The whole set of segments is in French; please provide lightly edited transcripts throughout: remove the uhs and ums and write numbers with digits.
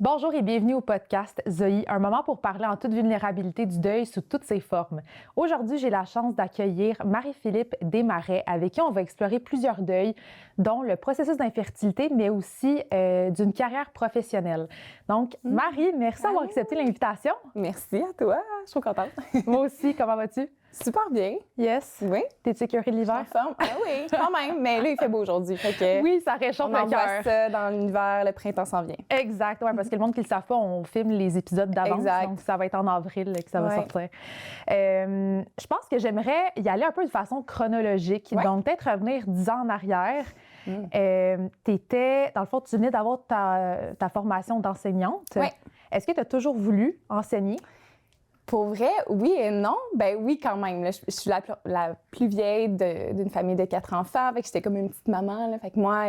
Bonjour et bienvenue au podcast Zoe, un moment pour parler en toute vulnérabilité du deuil sous toutes ses formes. Aujourd'hui, j'ai la chance d'accueillir Marie-Philippe Desmarais, avec qui on va explorer plusieurs deuils, dont le processus d'infertilité, mais aussi d'une carrière professionnelle. Donc, Marie, merci d'avoir accepté l'invitation. Merci à toi, je suis trop contente. Moi aussi, comment vas-tu? Super bien. Yes. Oui. T'es-tu écœurée de En l'hiver? forme. Ah oui, quand même. Mais là, il fait beau aujourd'hui. Fait que Oui, ça réchauffe on le envoie cœur. ça dans l'univers, le printemps s'en vient. Exact, ouais, parce que le monde qui ne le savent pas, on filme les épisodes d'avance, Exact. donc ça va être en avril que ça va Ouais. sortir. Je pense que j'aimerais y aller un peu de façon chronologique, Ouais. donc peut-être revenir 10 ans en arrière. Dans le fond, tu venais d'avoir ta formation d'enseignante. Ouais. Est-ce que tu as toujours voulu enseigner? Pour vrai, oui et non. Ben oui, quand même. Là, je suis la plus vieille d'une famille de 4 enfants. Fait que j'étais comme une petite maman. Là. Fait que moi,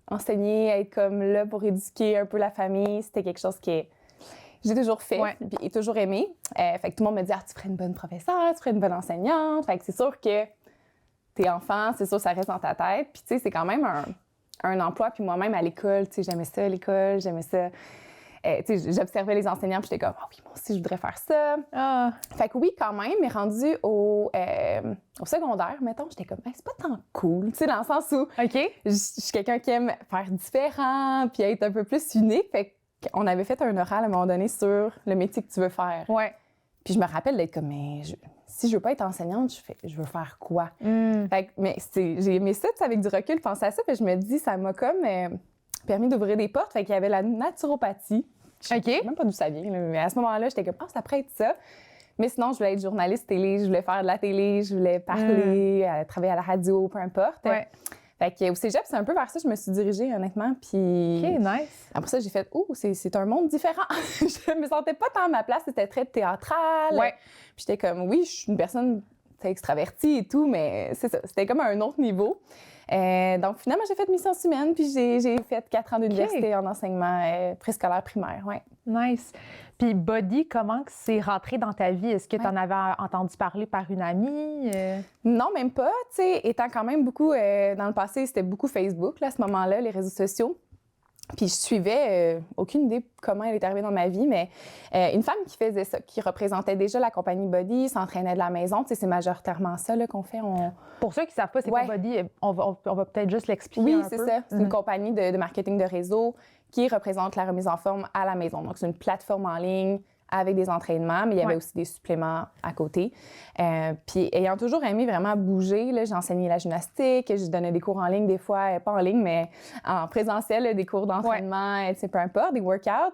enseigner, être comme là pour éduquer un peu la famille, c'était quelque chose que j'ai toujours fait et toujours aimé. Fait que tout le monde me dit « Ah, tu ferais une bonne professeure, tu ferais une bonne enseignante. » Fait que c'est sûr que t'es enfant, c'est sûr que ça reste dans ta tête. Puis tu sais, c'est quand même un emploi. Puis moi-même, à l'école, tu sais, j'aimais ça, l'école, j'aimais ça. Tu sais, j'observais les enseignants, puis j'étais comme « Ah oui, moi aussi, je voudrais faire ça. » Fait que oui, quand même, mais rendu au secondaire, mettons, j'étais comme c'est pas tant cool, tu sais, dans le sens où je suis quelqu'un qui aime faire différent, puis être un peu plus unique. Fait qu'on avait fait un oral à un moment donné sur le métier que tu veux faire. Ouais. Puis je me rappelle d'être comme si je veux pas être enseignante, je veux faire quoi? Fait que, j'ai aimé ça, tu sais, avec du recul, penser à ça, puis je me dis, ça m'a comme permis d'ouvrir des portes. Fait qu'il y avait la naturopathie. Je sais même pas d'où ça vient, là, mais à ce moment-là, j'étais comme, ça pourrait être ça. Mais sinon, je voulais être journaliste télé, je voulais faire de la télé, je voulais parler, travailler à la radio, peu importe. Ouais. Fait qu'au cégep, c'est un peu vers ça que je me suis dirigée, honnêtement. Puis OK, nice. après ça, j'ai fait, c'est un monde différent. Je me sentais pas tant à ma place, c'était très théâtral. Ouais. Puis j'étais comme, oui, je suis une personne extravertie et tout, mais c'est ça, c'était comme à un autre niveau. Donc, finalement, j'ai fait mission humaine, puis j'ai fait 4 ans d'université en enseignement préscolaire primaire. Ouais. Nice. Puis Body, comment que c'est rentré dans ta vie? Est-ce que tu en avais entendu parler par une amie? Non, même pas. Tu sais, étant quand même beaucoup, dans le passé, c'était beaucoup Facebook, là, à ce moment-là, les réseaux sociaux. Puis je suivais, aucune idée comment elle est arrivée dans ma vie, mais une femme qui faisait ça, qui représentait déjà la compagnie Body, s'entraînait de la maison. Tu sais, c'est majoritairement ça là, qu'on fait. Pour ceux qui ne savent pas c'est quoi Body, on va peut-être juste l'expliquer un peu. Oui, c'est ça. C'est une compagnie de marketing de réseau qui représente la remise en forme à la maison. Donc, c'est une plateforme en ligne avec des entraînements, mais il y avait aussi des suppléments à côté. Puis, ayant toujours aimé vraiment bouger, là, j'ai enseigné la gymnastique, je donnais des cours en ligne des fois, pas en ligne, mais en présentiel, là, des cours d'entraînement, peu importe, des workouts.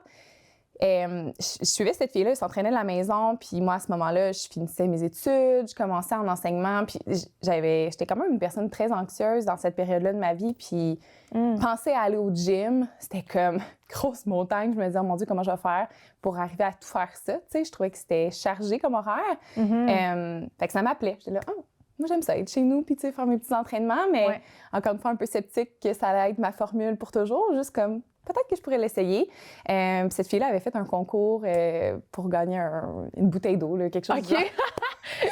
Je suivais cette fille-là, elle s'entraînait de la maison, puis moi, à ce moment-là, je finissais mes études, je commençais en enseignement, puis j'étais quand même une personne très anxieuse dans cette période-là de ma vie, puis penser à aller au gym, c'était comme grosse montagne. Je me disais, oh mon Dieu, comment je vais faire pour arriver à tout faire ça? Tu sais, je trouvais que c'était chargé comme horaire. Fait que ça m'appelait. J'étais là, moi, j'aime ça, être chez nous, puis tu sais, faire mes petits entraînements, mais encore une fois, un peu sceptique que ça allait être ma formule pour toujours, juste comme, peut-être que je pourrais l'essayer. Cette fille-là avait fait un concours pour gagner une bouteille d'eau, là, quelque chose de genre.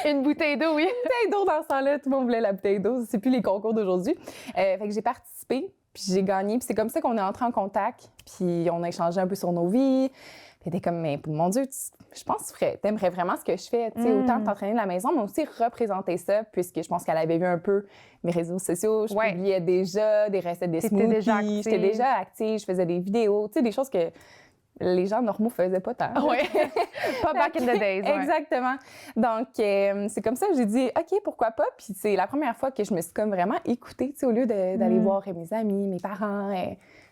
Une bouteille d'eau, oui. Une bouteille d'eau dans ce temps-là, tout le monde voulait la bouteille d'eau. C'est plus les concours d'aujourd'hui. Fait que j'ai participé, puis j'ai gagné. Puis c'est comme ça qu'on est entrés en contact, puis on a échangé un peu sur nos vies. Puis t'es comme, mais mon Dieu, je pense que t'aimerais vraiment ce que je fais. Tu sais, autant t'entraîner de la maison, mais aussi représenter ça, puisque je pense qu'elle avait vu un peu mes réseaux sociaux. Je publiais déjà des recettes de smoothies. J'étais déjà active, je faisais des vidéos, tu sais, des choses que les gens normaux faisaient pas tant. Oui, pas back in the days. Exactement. Donc, c'est comme ça que j'ai dit, OK, pourquoi pas? Puis c'est la première fois que je me suis comme vraiment écoutée, tu sais, au lieu d'aller voir mes amis, mes parents.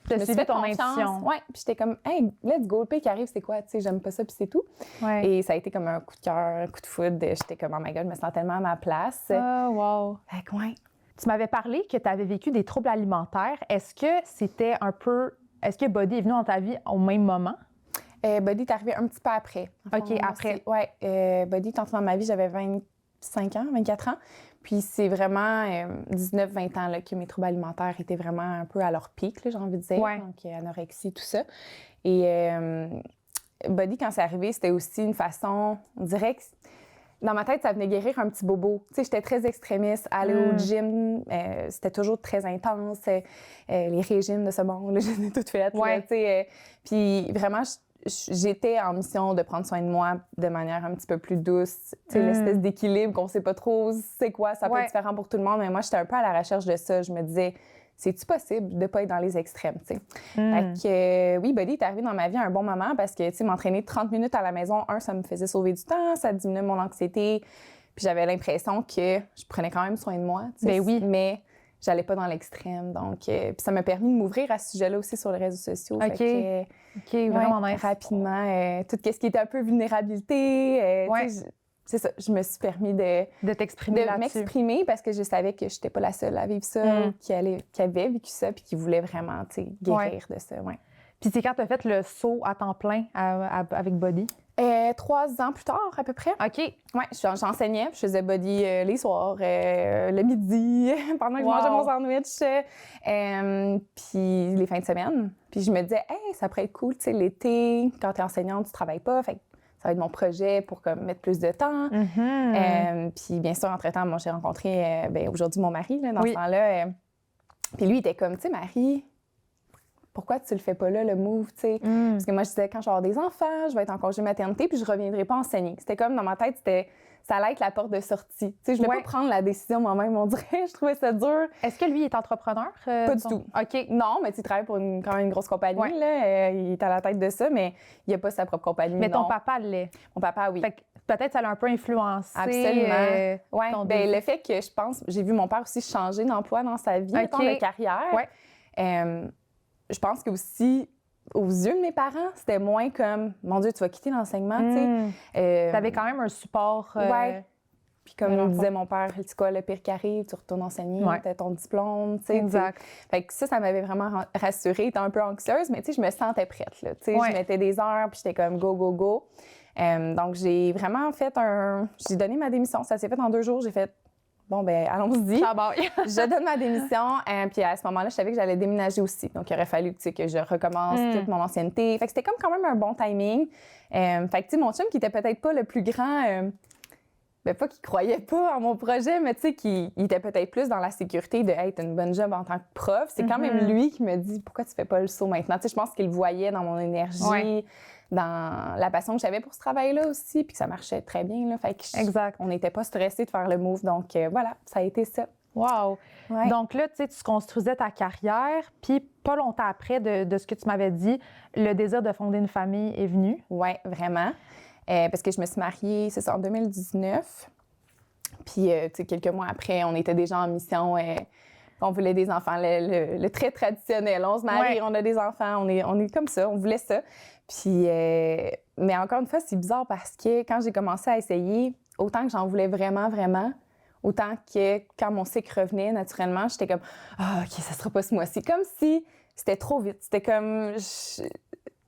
Je me suis fait ton intuition. Oui, puis j'étais comme, hey, let's go, le pays qui arrive, c'est quoi? Tu sais, j'aime pas ça, puis c'est tout. Ouais. Et ça a été comme un coup de cœur, un coup de foudre. J'étais comme, oh my God, je me sens tellement à ma place. Oh, wow. Fait que, ouais. Tu m'avais parlé que tu avais vécu des troubles alimentaires. Est-ce que Body est venu dans ta vie au même moment? Body est arrivé un petit peu après. OK, après. Oui, Body est entré dans ma vie, j'avais 25 ans, 24 ans. Puis c'est vraiment 19-20 ans là, que mes troubles alimentaires étaient vraiment un peu à leur pic, là, j'ai envie de dire. Ouais. Donc, anorexie, tout ça. Et Body, quand c'est arrivé, c'était aussi une façon, on dirait que dans ma tête, ça venait guérir un petit bobo. Tu sais, j'étais très extrémiste. Aller au gym, c'était toujours très intense. Les régimes de ce monde, là, je les ai toutes faites. Ouais. Tu sais, puis vraiment, j'étais en mission de prendre soin de moi de manière un petit peu plus douce. Tu sais, l'espèce d'équilibre qu'on sait pas trop c'est quoi, ça peut être différent pour tout le monde, mais moi, j'étais un peu à la recherche de ça. Je me disais, c'est-tu possible de pas être dans les extrêmes, tu sais? Fait que, oui, Body est arrivé dans ma vie à un bon moment parce que, tu sais, m'entraîner 30 minutes à la maison, ça me faisait sauver du temps, ça diminuait mon anxiété, puis j'avais l'impression que je prenais quand même soin de moi, tu sais. Ben oui. Mais j'allais pas dans l'extrême, donc... puis ça m'a permis de m'ouvrir à ce sujet-là aussi sur les réseaux sociaux. OK. Fait que, vraiment nice. rapidement, tout ce qui était un peu vulnérabilité, tu sais, c'est ça, je me suis permis de t'exprimer là-dessus. m'exprimer parce que je savais que je n'étais pas la seule à vivre ça, qui avait vécu ça puis qui voulait vraiment guérir de ça. Ouais. Puis c'est quand tu as fait le saut à temps plein avec Body? 3 ans plus tard, à peu près. OK. Ouais, j'enseignais, je faisais Body les soirs, le midi, pendant que je mangeais mon sandwich, puis les fins de semaine. Puis je me disais, hey, ça pourrait être cool, tu sais, l'été, quand tu es enseignante, tu travailles pas, fait ça va être mon projet pour mettre plus de temps. Puis bien sûr, entre-temps, moi, j'ai rencontré aujourd'hui mon mari là, dans ce temps-là. Puis lui, il était comme, tu sais, Marie, pourquoi tu le fais pas là, le move, tu sais? Parce que moi, je disais, quand je vais avoir des enfants, je vais être en congé maternité, puis je reviendrai pas enseigner. C'était comme, dans ma tête, ça allait être la porte de sortie. Tu sais, je voulais pas prendre la décision moi-même, on dirait. Je trouvais ça dur. Est-ce que lui est entrepreneur? Pas du tout. OK. Non, mais tu travailles pour quand même une grosse compagnie, là. Il est à la tête de ça, mais il a pas sa propre compagnie, mais ton papa l'est. Mon papa, oui. Fait que peut-être ça l'a un peu influencé. Absolument. Le fait que je pense, j'ai vu mon père aussi changer d'emploi dans sa vie, de carrière. Je pense que aussi, aux yeux de mes parents, c'était moins comme, mon Dieu, tu vas quitter l'enseignement, tu sais. T'avais quand même un support. Puis comme me disait mon père, c'est quoi le pire qui arrive, tu retournes enseigner, t'as ton diplôme, tu sais. Exact. Fait que ça m'avait vraiment rassurée, j'étais un peu anxieuse, mais tu sais, je me sentais prête, là. Tu sais, je mettais des heures, puis j'étais comme go, go, go. Donc, j'ai vraiment j'ai donné ma démission. Ça s'est fait en 2 jours. J'ai fait, bon, ben allons-y. Je donne ma démission. Puis à ce moment-là, je savais que j'allais déménager aussi. Donc, il aurait fallu que je recommence toute mon ancienneté. Fait que c'était comme quand même un bon timing. Fait que, tu sais, mon chum, qui était peut-être pas le plus grand... pas qu'il croyait pas en mon projet, mais tu sais, qu'il était peut-être plus dans la sécurité de hey, t'as une bonne job en tant que prof. C'est quand même lui qui me dit pourquoi tu fais pas le saut maintenant. Tu sais, je pense qu'il le voyait dans mon énergie, dans la passion que j'avais pour ce travail-là aussi, puis que ça marchait très bien. Là. Fait que on n'était pas stressés de faire le move. Donc voilà, ça a été ça. Wow! Ouais. Donc là, tu sais, tu construisais ta carrière, puis pas longtemps après, de ce que tu m'avais dit, le désir de fonder une famille est venu. Oui, vraiment. Parce que je me suis mariée, c'est ça, en 2019. Puis, tu sais, quelques mois après, on était déjà en mission. On voulait des enfants, le très traditionnel. On se marie, on a des enfants, on est comme ça, on voulait ça. Puis, mais encore une fois, c'est bizarre parce que quand j'ai commencé à essayer, autant que j'en voulais vraiment, vraiment, autant que quand mon cycle revenait naturellement, j'étais comme « Ah, OK, ça sera pas ce mois-ci ». Comme si c'était trop vite. C'était comme...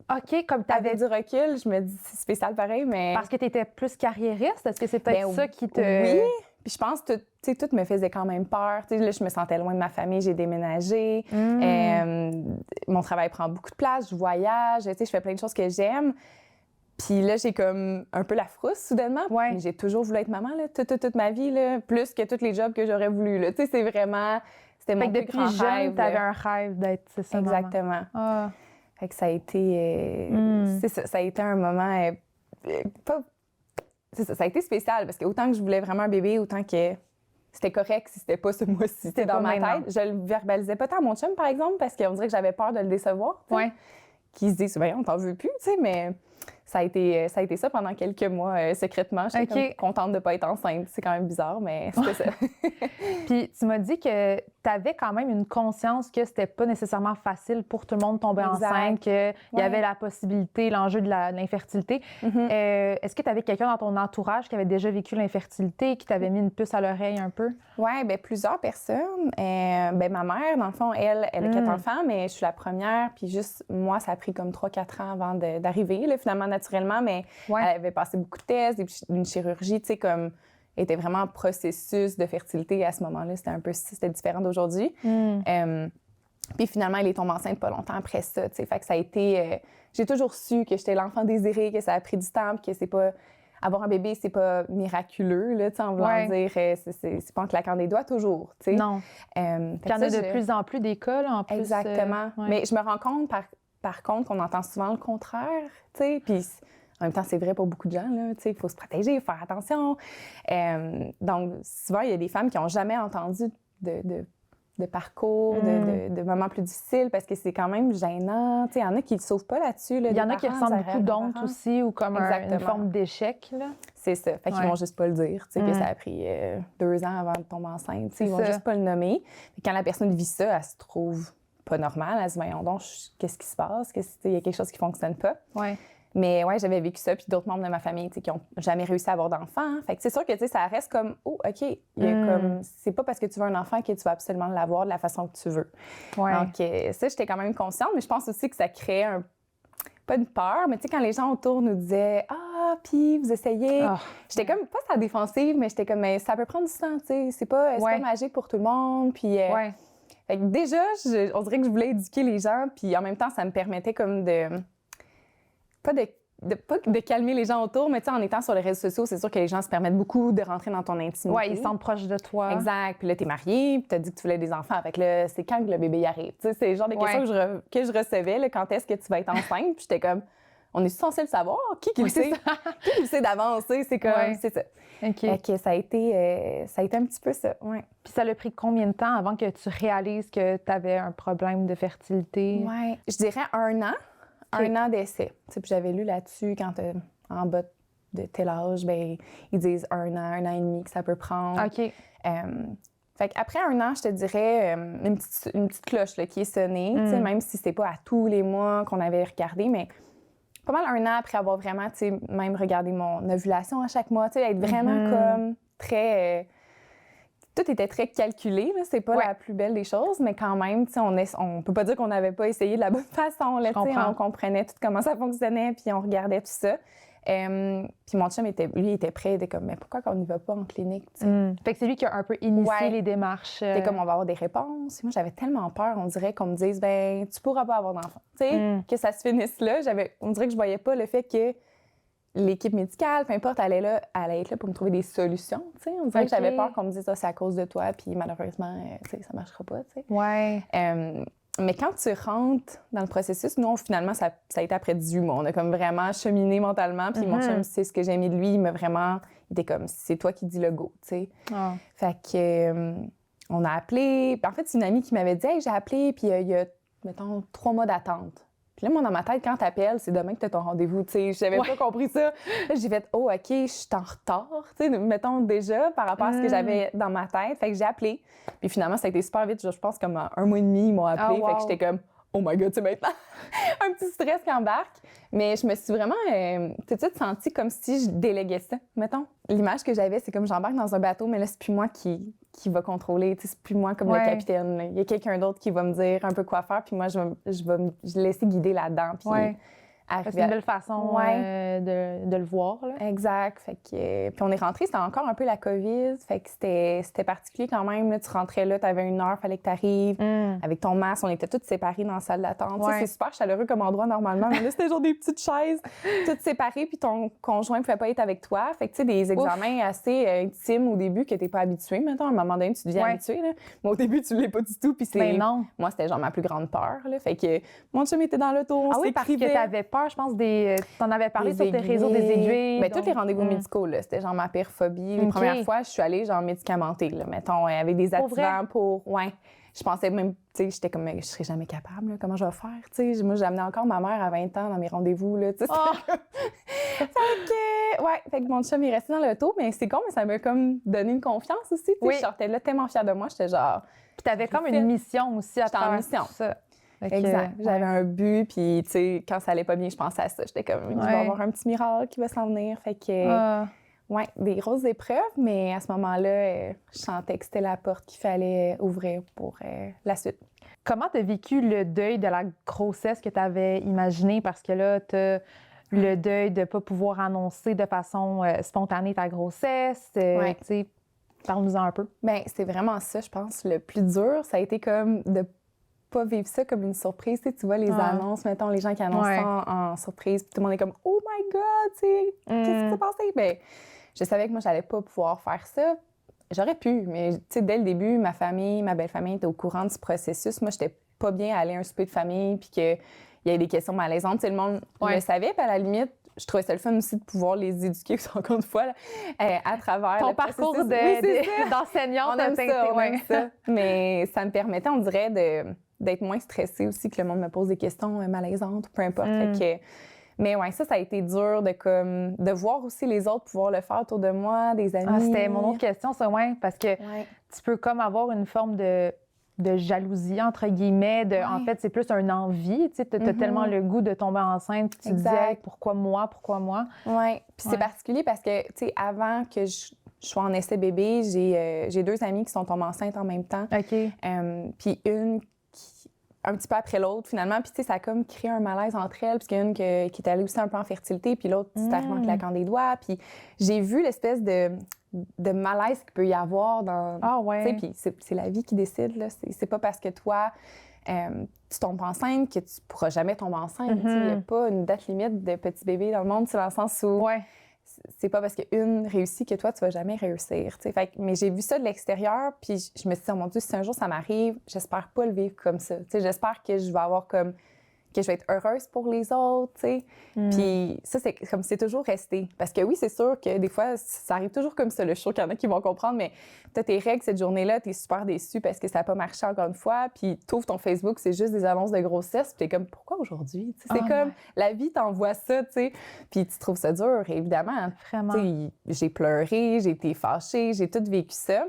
OK, comme tu avais du recul, je me dis, c'est spécial pareil, mais... Parce que tu étais plus carriériste? Est-ce que c'est peut-être ça qui te... Oui, puis je pense que tout me faisait quand même peur. Tu sais, là, je me sentais loin de ma famille, j'ai déménagé. Mon travail prend beaucoup de place, je voyage, tu sais, je fais plein de choses que j'aime. Puis là, j'ai comme un peu la frousse, soudainement. Mais j'ai toujours voulu être maman, là, toute ma vie, là, plus que tous les jobs que j'aurais voulu. Tu sais, c'est vraiment... C'était mon plus grand rêve. Depuis jeune, t'avais un rêve d'être, c'est ça, exactement. Ah. Fait que ça a été... c'est ça, ça a été un moment... c'est ça, ça a été spécial parce que autant que je voulais vraiment un bébé, autant que c'était correct si c'était pas ce mois-ci. C'était dans ma tête. Je le verbalisais pas tant à mon chum, par exemple, parce qu'on dirait que j'avais peur de le décevoir. Qui se dit, on t'en veut plus, tu sais, mais... Ça a été ça pendant quelques mois, secrètement. J'étais contente de ne pas être enceinte. C'est quand même bizarre, mais c'était ça. Puis tu m'as dit que tu avais quand même une conscience que c'était pas nécessairement facile pour tout le monde de tomber enceinte, qu'il y avait la possibilité, l'enjeu de l'infertilité. Est-ce que tu avais quelqu'un dans ton entourage qui avait déjà vécu l'infertilité, qui t'avait mis une puce à l'oreille un peu? Oui, bien plusieurs personnes. Ma mère, dans le fond, elle a 4 enfants, mais je suis la première. Puis juste, moi, ça a pris comme 3-4 ans avant d'arriver, là, finalement, naturellement, mais elle avait passé beaucoup de tests, une chirurgie, tu sais, comme... Elle était vraiment en processus de fertilité à ce moment-là. C'était différent d'aujourd'hui. Puis finalement, elle est tombée enceinte pas longtemps après ça, tu sais. Fait que ça a été... j'ai toujours su que j'étais l'enfant désiré, que ça a pris du temps, puis que c'est pas... Avoir un bébé, c'est pas miraculeux, là, tu sais, en voulant dire... C'est pas en claquant des doigts toujours, tu sais. Non. Il y en a de plus en plus des cas, là, en plus. Exactement. Mais je me rends compte, par par contre, on entend souvent le contraire, tu sais. Puis en même temps, c'est vrai pour beaucoup de gens, là, tu sais, il faut se protéger, il faut faire attention. Donc, souvent, il y a des femmes qui n'ont jamais entendu de parcours, de moments plus difficiles, parce que c'est quand même gênant. Tu sais, il y en a qui ne le sauvent pas là-dessus. Là, il y en a qui ressentent beaucoup d'honte aussi, ou comme une forme d'échec. Là. C'est ça. Fait qu'ils vont juste pas le dire, tu sais, que ça a pris 2 ans avant de tomber enceinte. Tu sais, ils vont juste pas le nommer. Et quand la personne vit ça, elle se trouve pas normale. Elle se dit, voyons donc, qu'est-ce qui se passe? Il y a quelque chose qui fonctionne pas. Ouais. Mais ouais, j'avais vécu ça, puis d'autres membres de ma famille, tu sais, qui ont jamais réussi à avoir d'enfant. Hein. Fait que c'est sûr que, tu sais, ça reste comme, oh, OK, il y a comme, c'est pas parce que tu veux un enfant que tu vas absolument l'avoir de la façon que tu veux. Ouais. Donc, ça, j'étais quand même consciente, mais je pense aussi que ça crée pas une peur, mais tu sais, quand les gens autour nous disaient, ah, puis vous essayez, j'étais comme, pas sa défensive, mais j'étais comme, mais ça peut prendre du temps, tu sais, c'est pas magique pour tout le monde, puis... Fait que déjà, on dirait que je voulais éduquer les gens, puis en même temps, ça me permettait comme pas de calmer les gens autour, mais tu sais, en étant sur les réseaux sociaux, c'est sûr que les gens se permettent beaucoup de rentrer dans ton intimité. Oui, ils sont proches de toi. Exact. Puis là, t'es mariée, puis t'as dit que tu voulais des enfants. Fait que là, c'est quand que le bébé y arrive? Tu sais, c'est le genre de questions que je recevais, là, quand est-ce que tu vas être enceinte? Puis j'étais comme, on est censé le savoir? Qui le sait? Qui le sait d'avance? C'est comme, c'est ça. OK. Fait que ça a été un petit peu ça, ouais. Puis ça a pris combien de temps avant que tu réalises que tu avais un problème de fertilité? Oui, je dirais 1 an. Okay. 1 an d'essai. Puis j'avais lu là-dessus, quand en bas de tel âge, ben ils disent 1 an, 1 an et demi que ça peut prendre. OK. Fait qu'après 1 an, je te dirais une petite cloche là, qui est sonnée, même si c'est pas à tous les mois qu'on avait regardé, mais pas mal 1 an après avoir vraiment, même regardé mon ovulation à chaque mois, être vraiment comme très... tout était très calculé, là. C'est pas la plus belle des choses, mais quand même, on peut pas dire qu'on n'avait pas essayé de la bonne façon. Là, on comprenait tout comment ça fonctionnait, puis on regardait tout ça. Puis mon chum, lui, était prêt, il était comme, mais pourquoi qu'on n'y va pas en clinique? Fait que c'est lui qui a un peu initié les démarches. C'était comme, on va avoir des réponses. Moi, j'avais tellement peur, on dirait qu'on me dise, ben tu pourras pas avoir d'enfant. Tu sais, que ça se finisse là. On dirait que je voyais pas le fait que l'équipe médicale, peu importe, elle allait être là pour me trouver des solutions. T'sais. On dirait que j'avais peur qu'on me dise, c'est à cause de toi, puis malheureusement, ça marchera pas. T'sais. Ouais. Mais quand tu rentres dans le processus, nous, finalement, ça a été après 18 mois. On a comme vraiment cheminé mentalement, puis mon chum, c'est ce que j'ai aimé de lui, il était comme, c'est toi qui dis le go, tu sais. Fait que, on a appelé. En fait, c'est une amie qui m'avait dit, hey, j'ai appelé, puis il y a, mettons, 3 mois d'attente. Puis là, moi, dans ma tête, quand t'appelles, c'est demain que t'as ton rendez-vous, tu sais. J'avais pas compris ça. Là, j'ai fait, oh, OK, je suis en retard, tu sais, mettons déjà, par rapport à ce que j'avais dans ma tête. Fait que j'ai appelé. Puis finalement, ça a été super vite. Je pense comme 1 mois et demi, ils m'ont appelé. Fait que j'étais comme, oh my God, c'est maintenant. Un petit stress qui embarque. Mais je me suis vraiment tout de suite sentie comme si je déléguais ça, mettons. L'image que j'avais, c'est comme j'embarque dans un bateau, mais là, c'est plus moi qui va contrôler. Tu sais, c'est plus moi comme le capitaine. Il y a quelqu'un d'autre qui va me dire un peu quoi faire, puis moi, je vais me laisser guider là-dedans. Puis c'est une belle façon de le voir. Là. Exact. Fait que, puis on est rentrés, c'était encore un peu la COVID. Fait que c'était particulier quand même. Là, tu rentrais là, tu avais 1 heure, fallait que tu arrives. Avec ton masque, on était toutes séparées dans la salle d'attente. C'est super chaleureux comme endroit normalement. Mais là, c'était genre des petites chaises, toutes séparées, puis ton conjoint ne pouvait pas être avec toi. Fait que tu sais, des examens assez intimes au début que tu n'es pas habitué. Maintenant, à un moment donné, tu deviens habitué. Là. Mais au début, tu ne l'es pas du tout. Puis non. Moi, c'était genre ma plus grande peur. Là. Fait que mon chum était dans l'auto. Ah oui, parce que tu avais peur. Je pense, t'en avais parlé sur tes réseaux des aiguilles. Bien, tous les rendez-vous médicaux, là, c'était genre ma pire phobie. Les premières fois, je suis allée genre médicamentée, là, mettons, avec des activants pour... Ouais. Je pensais même, tu sais, j'étais comme, je serais jamais capable, là, comment je vais faire, tu sais. Moi, j'amenais encore ma mère à 20 ans dans mes rendez-vous, là, tu sais. Fait que mon chum est resté dans l'auto, mais c'est con, mais ça m'a comme donné une confiance aussi, tu sais. Je sortais là tellement fière de moi, j'étais genre... Puis t'avais comme une mission aussi à travers tout ça. Exact. J'avais un but, puis tu sais, quand ça allait pas bien, je pensais à ça. J'étais comme, il va y avoir un petit miracle qui va s'en venir. Fait que, des grosses épreuves, mais à ce moment-là, je sentais que c'était la porte qu'il fallait ouvrir pour la suite. Comment tu as vécu le deuil de la grossesse que tu avais imaginé? Parce que là, tu as le deuil de ne pas pouvoir annoncer de façon spontanée ta grossesse. Parle-nous-en un peu. Bien, c'est vraiment ça, je pense. Le plus dur, ça a été comme de pas vivre ça comme une surprise. Tu vois, les annonces, mettons, les gens qui annoncent ça en surprise, puis tout le monde est comme « Oh my God! Tu sais, qu'est-ce qui s'est passé? » Bien, je savais que moi, j'allais pas pouvoir faire ça. J'aurais pu, mais tu sais, dès le début, ma belle-famille était au courant du processus. Moi, j'étais pas bien à aller à un souper de famille, puis qu'il il y avait des questions malaisantes. Le monde le savait, puis à la limite, je trouvais ça le fun aussi de pouvoir les éduquer, encore une fois, là, à travers ton parcours d'enseignante. On aime ça. Mais ça me permettait, on dirait, d'être moins stressée aussi, que le monde me pose des questions malaisantes, peu importe. Mais ouais, ça a été dur de voir aussi les autres pouvoir le faire autour de moi, des amis. Ah, c'était mon autre question, ça, parce que tu peux comme avoir une forme de jalousie, entre guillemets. En fait, c'est plus une envie. Tu as tellement le goût de tomber enceinte, tu te disais, pourquoi moi? Oui, puis c'est particulier parce que, tu sais, avant que je sois en essai bébé, j'ai 2 amies qui sont tombées enceintes en même temps. OK. Puis une un petit peu après l'autre, finalement. Puis, tu sais, ça a comme créé un malaise entre elles, parce qu'il y en a une qui est allée aussi un peu en fertilité, puis l'autre, c'est arrivé en claquant des doigts. Puis, j'ai vu l'espèce de malaise qu'il peut y avoir dans... Ah ouais. Tu sais, puis c'est la vie qui décide, là. C'est pas parce que toi, tu tombes enceinte que tu pourras jamais tomber enceinte. Il n'y a pas une date limite de petit bébé dans le monde, c'est dans le sens où... Ouais. C'est pas parce qu'une réussit que toi, tu vas jamais réussir. Mais j'ai vu ça de l'extérieur, puis je me suis dit, oh mon Dieu, si un jour ça m'arrive, j'espère pas le vivre comme ça. J'espère que je vais avoir que je vais être heureuse pour les autres. Puis ça, c'est toujours resté. Parce que oui, c'est sûr que des fois, ça arrive toujours comme ça. Je suis sûre qu'il y en a qui vont comprendre, mais tu as tes règles cette journée-là, tu es super déçue parce que ça n'a pas marché encore une fois. Puis tu ouvres ton Facebook, c'est juste des annonces de grossesse. Puis tu es comme, pourquoi aujourd'hui? C'est comme, la vie t'envoie ça, tu sais. Puis tu trouves ça dur, évidemment. Vraiment. J'ai pleuré, j'ai été fâchée, j'ai tout vécu ça.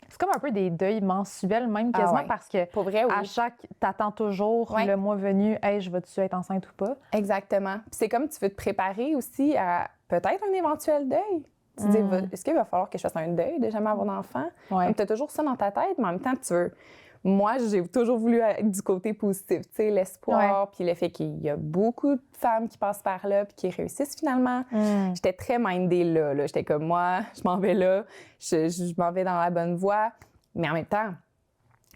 C'est comme un peu des deuils mensuels, même quasiment, parce que pour vrai, à chaque, t'attends toujours le mois venu, hey, je vais-tu être enceinte ou pas? Exactement. Puis c'est comme tu veux te préparer aussi à peut-être un éventuel deuil. Tu te dis, est-ce qu'il va falloir que je fasse un deuil de jamais avoir d'enfant? Tu as toujours ça dans ta tête, mais en même temps, tu veux. Moi, j'ai toujours voulu être du côté positif, tu sais, l'espoir, puis le fait qu'il y a beaucoup de femmes qui passent par là puis qui réussissent finalement. J'étais très mindée là. J'étais comme, moi, je m'en vais là, je m'en vais dans la bonne voie. Mais en même temps,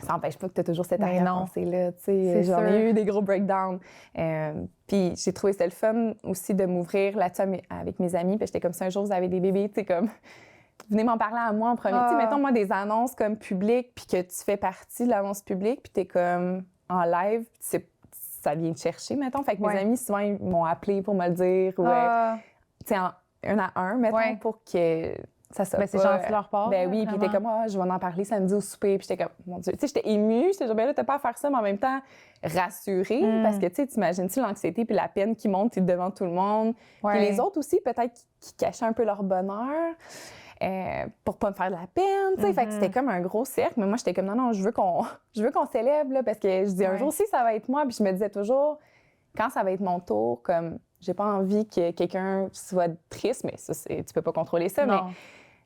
ça n'empêche pas que tu as toujours cette arrière-pensée-là, tu sais. J'en ai eu des gros breakdowns. Puis j'ai trouvé ça le fun aussi de m'ouvrir là-dessus avec mes amis. Puis j'étais comme, si un jour vous avez des bébés, tu sais, comme... Venez m'en parler à moi en premier. Tu sais, mettons, moi, des annonces comme publiques, puis que tu fais partie de l'annonce publique, puis t'es comme en live, ça vient te chercher, mettons. Fait que mes amis, souvent, ils m'ont appelé pour me le dire. Ou, tu sais, un à un, mettons, pour que ça soit c'est gentil de leur part. Ben oui, puis t'es comme, je vais en parler samedi au souper. Puis j'étais comme, mon Dieu. Tu sais, j'étais émue. J'étais genre, ben là, t'as pas à faire ça, mais en même temps, rassurée. Parce que, tu sais, t'imagines-tu l'anxiété puis la peine qui monte devant tout le monde. Puis les autres aussi, peut-être, qui cachaient un peu leur bonheur. Pour pas me faire de la peine, tu sais. Fait que c'était comme un gros cercle. Mais moi, j'étais comme, non, je veux qu'on célèbre, là, parce que je dis, un jour aussi, ça va être moi. Puis je me disais toujours, quand ça va être mon tour, comme, j'ai pas envie que quelqu'un soit triste, mais ça, tu peux pas contrôler ça, mais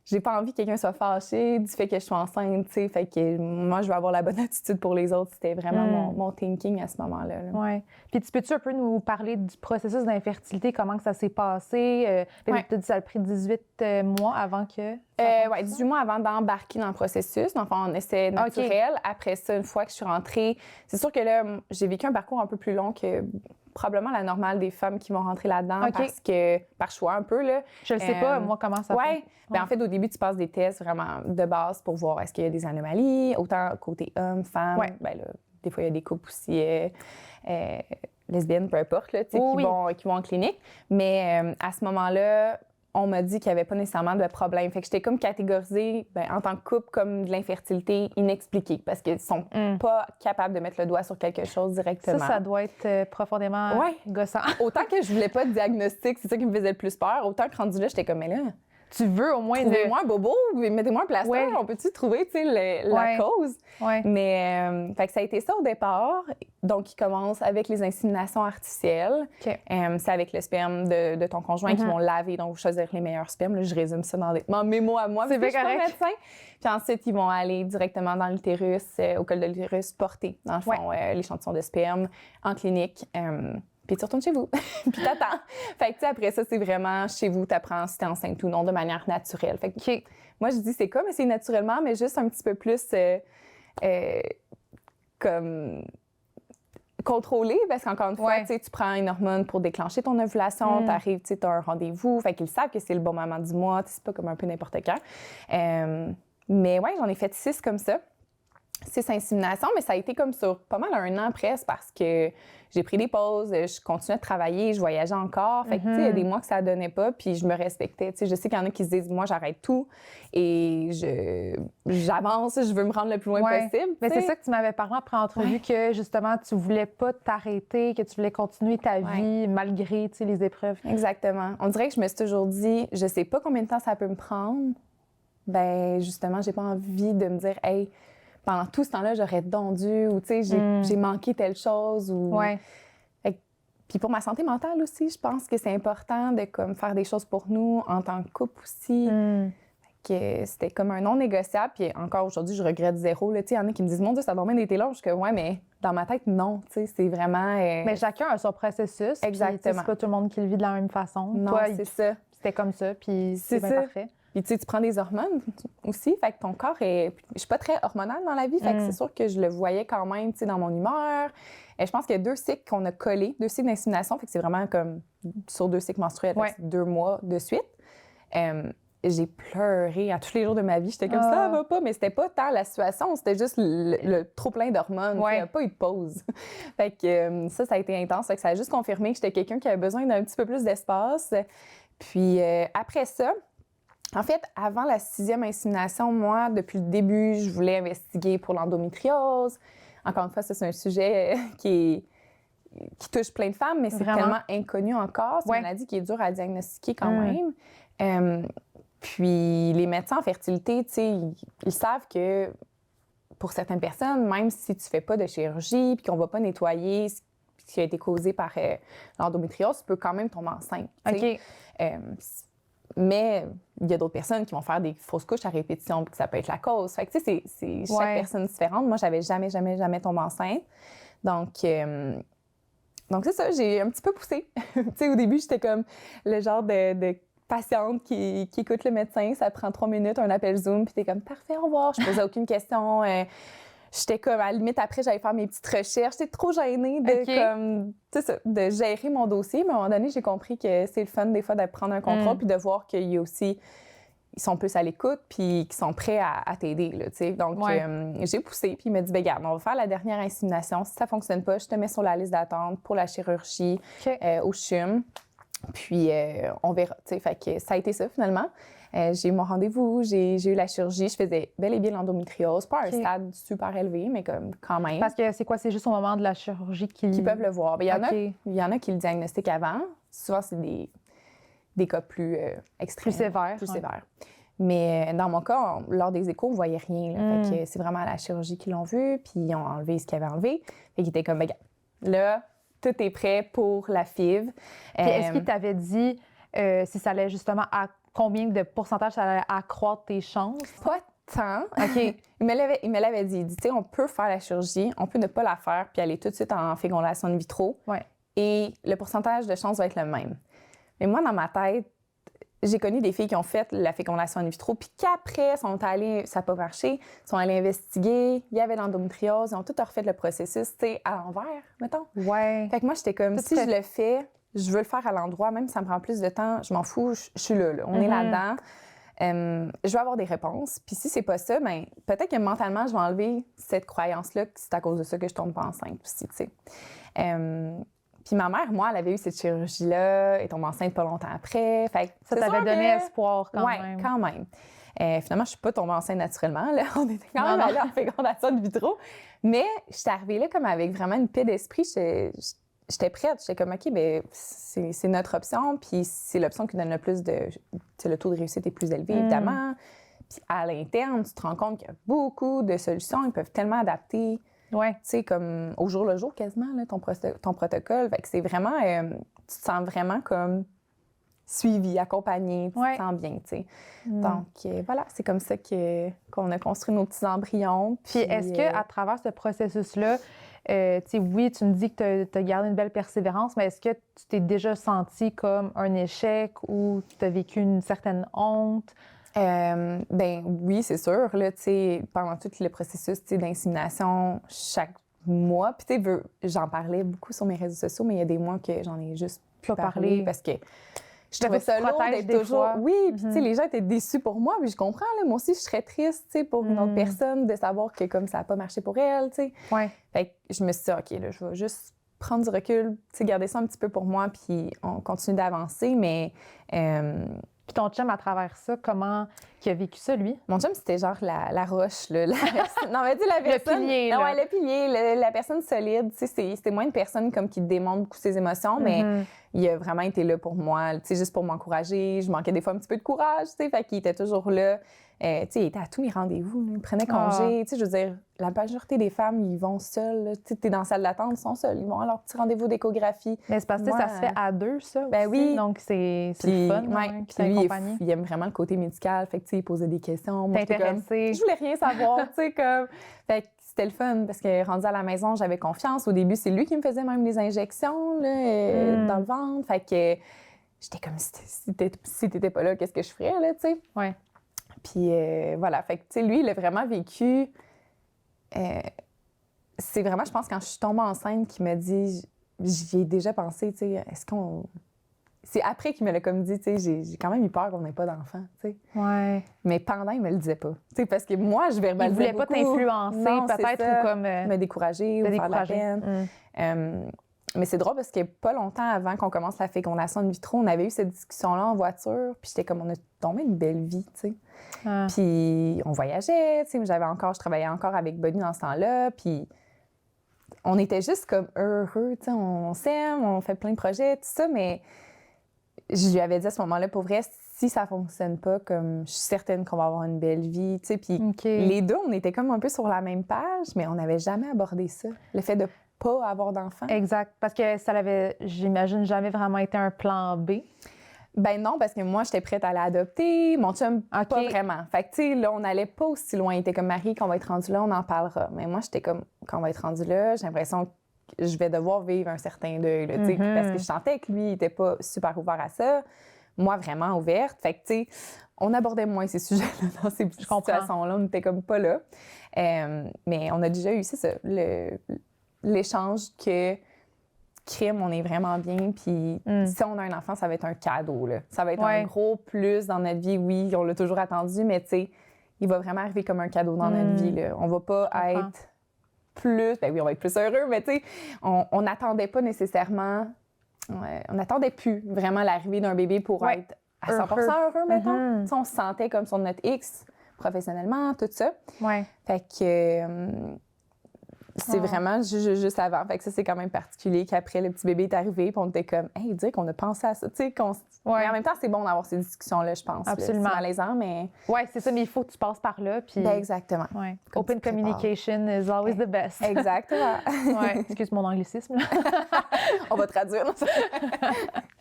j'ai pas envie que quelqu'un soit fâché du fait que je sois enceinte, tu sais. Fait que moi, je veux avoir la bonne attitude pour les autres. C'était vraiment mon thinking à ce moment-là. Oui. Puis peux-tu un peu nous parler du processus d'infertilité, comment que ça s'est passé? Tu as dit que ça a pris 18 mois avant que... Oui, 18 mois avant d'embarquer dans le processus. Donc, on essai naturel. Après ça, une fois que je suis rentrée, c'est sûr que là, j'ai vécu un parcours un peu plus long que probablement la normale des femmes qui vont rentrer là-dedans parce que, par choix un peu, là. Je ne sais pas, moi, comment ça fait. Bien, en fait, au début, tu passes des tests vraiment de base pour voir est-ce qu'il y a des anomalies, autant côté homme, femme. Bien, là, des fois, il y a des couples aussi lesbiennes, peu importe, là, qui vont en clinique. Mais à ce moment-là, on m'a dit qu'il n'y avait pas nécessairement de problème. Fait que j'étais comme catégorisée en tant que couple comme de l'infertilité inexpliquée parce qu'ils ne sont pas capables de mettre le doigt sur quelque chose directement. Ça doit être profondément gossant. Autant que je voulais pas de diagnostic, c'est ça qui me faisait le plus peur. Autant que rendu là, j'étais comme, mais là... Tu veux au moins... Trouvez-moi un bobo, mettez-moi un plaster, on peut-tu trouver, tu sais, la cause? Mais, fait que ça a été ça au départ. Donc, il commence avec les inséminations artificielles. C'est avec le sperme de ton conjoint qui vont laver, donc vous choisir les meilleurs spermes. Là, je résume ça dans mes mots à moi, c'est parce que je suis pas correct. médecin. Puis ensuite, ils vont aller directement dans l'utérus, au col de l'utérus, porter, dans le fond, l'échantillon de sperme en clinique. Puis tu retournes chez vous, puis t'attends. Fait que, tu sais, après ça, c'est vraiment chez vous, t'apprends si t'es enceinte ou non de manière naturelle. Fait que, moi, je dis c'est comme essayer naturellement, mais juste un petit peu plus comme contrôlé, parce qu'encore une fois, tu sais, tu prends une hormone pour déclencher ton ovulation, t'arrives, tu sais, t'as un rendez-vous, fait qu'ils savent que c'est le bon moment du mois, c'est pas comme un peu n'importe quand. Mais ouais, j'en ai fait 6 comme ça. 6 inséminations, mais ça a été comme sur pas mal un an presque parce que j'ai pris des pauses, je continuais de travailler, je voyageais encore. Fait que, tu sais, il y a des mois que ça donnait pas, puis je me respectais. Tu sais, je sais qu'il y en a qui se disent, moi, j'arrête tout et j'avance, je veux me rendre le plus loin possible. Mais c'est ça que tu m'avais parlé après entrevue, que justement, tu voulais pas t'arrêter, que tu voulais continuer ta vie malgré, tu sais, les épreuves. Exactement. On dirait que je me suis toujours dit, je sais pas combien de temps ça peut me prendre. Ben justement, j'ai pas envie de me dire, hey, pendant tout ce temps-là, j'aurais dondu ou, tu sais, j'ai manqué telle chose. Ou... Puis pour ma santé mentale aussi, je pense que c'est important de comme, faire des choses pour nous en tant que couple aussi. Que c'était comme un non négociable. Puis encore aujourd'hui, je regrette zéro. Il y en a qui me disent, mon Dieu, ça a dormi été long. Je suis comme, ouais, mais dans ma tête, non. Tu sais, c'est vraiment. Mais chacun a son processus. Exactement. C'est pas tout le monde qui le vit de la même façon. Non, toi, c'est ça. C'était comme ça, puis c'est bien parfait. Puis tu sais, tu prends des hormones aussi, fait que ton corps est... Je suis pas très hormonale dans la vie, fait que c'est sûr que je le voyais quand même, tu sais, dans mon humeur. Et je pense qu'il y a 2 cycles qu'on a collés, 2 cycles d'insémination, fait que c'est vraiment comme sur 2 cycles menstruels, 2 mois de suite. J'ai pleuré à tous les jours de ma vie. J'étais comme ça va pas, mais c'était pas tant la situation, c'était juste le trop plein d'hormones. Il n'y a pas eu de pause. Fait que ça a été intense. Fait que ça a juste confirmé que j'étais quelqu'un qui avait besoin d'un petit peu plus d'espace. Puis après ça, en fait, avant la 6e insémination, moi, depuis le début, je voulais investiguer pour l'endométriose. Encore une fois, ça, c'est un sujet qui touche plein de femmes, mais c'est tellement inconnu encore. C'est une maladie qui est dure à diagnostiquer quand même. Puis les médecins en fertilité, tu sais, ils savent que pour certaines personnes, même si tu fais pas de chirurgie puis qu'on va pas nettoyer ce qui a été causé par l'endométriose, tu peux quand même tomber enceinte. Mais il y a d'autres personnes qui vont faire des fausses couches à répétition, puis ça peut être la cause. Fait que, tu sais, c'est chaque personne différente. Moi, j'avais jamais tombé enceinte. Donc c'est ça, j'ai un petit peu poussé. Tu sais, au début, j'étais comme le genre de patiente qui écoute le médecin. Ça prend 3 minutes, un appel Zoom, puis t'es comme, parfait, au revoir. Je posais aucune question. J'étais comme, à la limite, après, j'allais faire mes petites recherches. J'étais trop gênée de gérer mon dossier. Mais à un moment donné, j'ai compris que c'est le fun, des fois, de prendre un contrôle puis de voir qu'il y a aussi... Ils sont plus à l'écoute puis qu'ils sont prêts à t'aider, là, tu sais. Donc, j'ai poussé puis il m'a dit, ben regarde, on va faire la dernière insémination. Si ça fonctionne pas, je te mets sur la liste d'attente pour la chirurgie au CHUM. Puis, on verra, tu sais. Fait que ça a été ça, finalement. J'ai eu mon rendez-vous, j'ai eu la chirurgie. Je faisais bel et bien l'endométriose. Pas un stade super élevé, mais quand même. Parce que c'est quoi? C'est juste au moment de la chirurgie qu'ils peuvent le voir. Il y en a qui le diagnostiquent avant. Souvent, c'est des cas plus extrêmes. Plus sévères. Mais dans mon cas, lors des échos, on ne voyait rien. Là. Fait que c'est vraiment à la chirurgie qu'ils l'ont vu, puis ils ont enlevé ce qu'ils avaient enlevé. Fait qu'ils étaient comme, ben, là, tout est prêt pour la FIV. Puis est-ce qu'il t'avait dit si ça allait justement à combien de pourcentage ça allait accroître tes chances? Pas tant. OK. Il me l'avait dit. Il dit, tu sais, on peut faire la chirurgie, on peut ne pas la faire, puis aller tout de suite en fécondation in vitro. Et le pourcentage de chances va être le même. Mais moi, dans ma tête, j'ai connu des filles qui ont fait la fécondation in vitro, puis qu'après, ça n'a pas marché, sont allées investiguer, il y avait l'endométriose, ils ont tout refait le processus, tu sais, à l'envers, mettons. Fait que moi, j'étais comme, si je le fais, je veux le faire à l'endroit, même si ça me prend plus de temps, je m'en fous, je suis là. On est là-dedans. Je vais avoir des réponses. Puis si c'est pas ça, bien, peut-être que mentalement, je vais enlever cette croyance-là que c'est à cause de ça que je tombe pas enceinte aussi, tu sais. Puis ma mère, moi, elle avait eu cette chirurgie-là, elle tombe enceinte pas longtemps après. Fait que ça t'avait donné espoir quand même. Oui, quand même. Finalement, je suis pas tombée enceinte naturellement. Là. On était quand même allés en fécondation in vitro. Mais je suis arrivée là comme avec vraiment une paix d'esprit. J'étais prête. J'étais comme, OK, bien, c'est notre option. Puis c'est l'option qui donne le plus de... Le taux de réussite est plus élevé, évidemment. Puis à l'interne, tu te rends compte qu'il y a beaucoup de solutions. Ils peuvent tellement adapter... Tu sais, comme au jour le jour quasiment, là, ton protocole. Fait que c'est vraiment... tu te sens vraiment comme suivi, accompagné, tu te sens bien, tu sais. Donc, voilà, c'est comme ça qu'on a construit nos petits embryons. Puis est-ce qu'à travers ce processus-là, tu sais, oui, tu me dis que tu as gardé une belle persévérance, mais est-ce que tu t'es déjà senti comme un échec ou tu as vécu une certaine honte? Ben oui, c'est sûr. Là, pendant tout le processus d'insémination, chaque mois, puis j'en parlais beaucoup sur mes réseaux sociaux, mais il y a des mois que j'en ai juste pas parlé parce que je trouvais ça lourd d'être toujours... Fois. Oui, puis tu sais, les gens étaient déçus pour moi, puis je comprends, là, moi aussi, je serais triste, tu sais, pour une autre personne, de savoir que comme ça n'a pas marché pour elle, tu sais. Ouais. Fait que je me suis dit, OK, là, je vais juste prendre du recul, tu sais, garder ça un petit peu pour moi, puis on continue d'avancer, mais... Puis ton chum, à travers ça, comment il a vécu ça, lui? Mon chum, c'était genre la roche, là. Non, mais tu sais, la personne... Le pilier, là. Ouais, le pilier, la personne solide. Tu sais, c'était moins une personne comme qui démontre beaucoup ses émotions, mais il a vraiment été là pour moi, tu sais, juste pour m'encourager. Je manquais des fois un petit peu de courage, tu sais, fait qu'il était toujours là. Tu sais, il était à tous mes rendez-vous, il prenait congé. Tu sais, je veux dire, la majorité des femmes, ils vont seules. Tu sais, t'es dans la salle d'attente, ils sont seuls. Ils vont à leur petit rendez-vous d'échographie. Mais c'est parce que ça se fait à deux, ça, ben aussi. Oui. Donc, c'est le fun, ouais, puis lui, il aime vraiment le côté médical. Fait que, tu sais, il posait des questions. Moi, j'étais comme, je voulais rien savoir, tu sais, comme... Fait que c'était le fun, parce que rendu à la maison, j'avais confiance. Au début, c'est lui qui me faisait même les injections, là, dans le ventre. Fait que j'étais comme, si t'étais pas là, qu'est-ce que je ferais, là, tu sais? Ouais. Puis voilà, fait que, tu sais, lui, il a vraiment vécu... c'est vraiment, je pense, quand je suis tombée enceinte, qu'il m'a dit... J'y ai déjà pensé, tu sais, est-ce qu'on... C'est après qu'il me l'a comme dit, tu sais, j'ai quand même eu peur qu'on n'ait pas d'enfant, tu sais. Ouais. Mais pendant, il me le disait pas. Tu sais, parce que moi, je verbalisais beaucoup. Il voulait pas t'influencer, peut-être, ou comme... me décourager ou faire de la peine. Mais c'est drôle parce que pas longtemps avant qu'on commence la fécondation in vitro, on avait eu cette discussion-là en voiture, puis j'étais comme, on a tombé une belle vie, tu sais. Puis on voyageait, tu sais, je travaillais encore avec Bonnie dans ce temps-là, puis on était juste comme heureux, tu sais, on s'aime, on fait plein de projets, tout ça, mais je lui avais dit à ce moment-là, pour vrai, si ça fonctionne pas, comme je suis certaine qu'on va avoir une belle vie, tu sais, puis les deux, on était comme un peu sur la même page, mais on n'avait jamais abordé ça, le fait de pas avoir d'enfant. Exact, parce que ça l'avait, j'imagine, jamais vraiment été un plan B. Ben non, parce que moi, j'étais prête à l'adopter. Mon chum, pas vraiment. Fait que, tu sais, là, on n'allait pas aussi loin. Il était comme, Marie, qu'on va être rendu là, on en parlera. Mais moi, j'étais comme, quand on va être rendu là, j'ai l'impression que je vais devoir vivre un certain deuil, là, tu sais, parce que je sentais que lui, il était pas super ouvert à ça. Moi, vraiment ouverte. Fait que, tu sais, on abordait moins ces sujets-là dans ces situations-là. On n'était comme pas là. Mais on a déjà eu, c'est ça, l'échange que... crime, on est vraiment bien, puis si on a un enfant, ça va être un cadeau, là. Ça va être un gros plus dans notre vie. Oui, on l'a toujours attendu, mais tu sais, il va vraiment arriver comme un cadeau dans notre vie, là. On va pas être plus... Ben oui, on va être plus heureux, mais tu sais, on n'attendait pas nécessairement... on n'attendait plus vraiment l'arrivée d'un bébé pour être à 100% heureux, mettons. Tu sais, on se sentait comme sur notre X, professionnellement, tout ça. Fait que... c'est vraiment juste avant. Fait que ça, c'est quand même particulier qu'après, le petit bébé est arrivé, puis on était comme, hey, dire qu'on a pensé à ça. Tu sais, mais en même temps, c'est bon d'avoir ces discussions-là, je pense. Absolument. C'est malaisant, mais. Oui, c'est ça, mais il faut que tu passes par là. Puis... Ben exactement. Ouais. Open communication is always the best. Exactement. Ouais. Excuse mon anglicisme. On va traduire.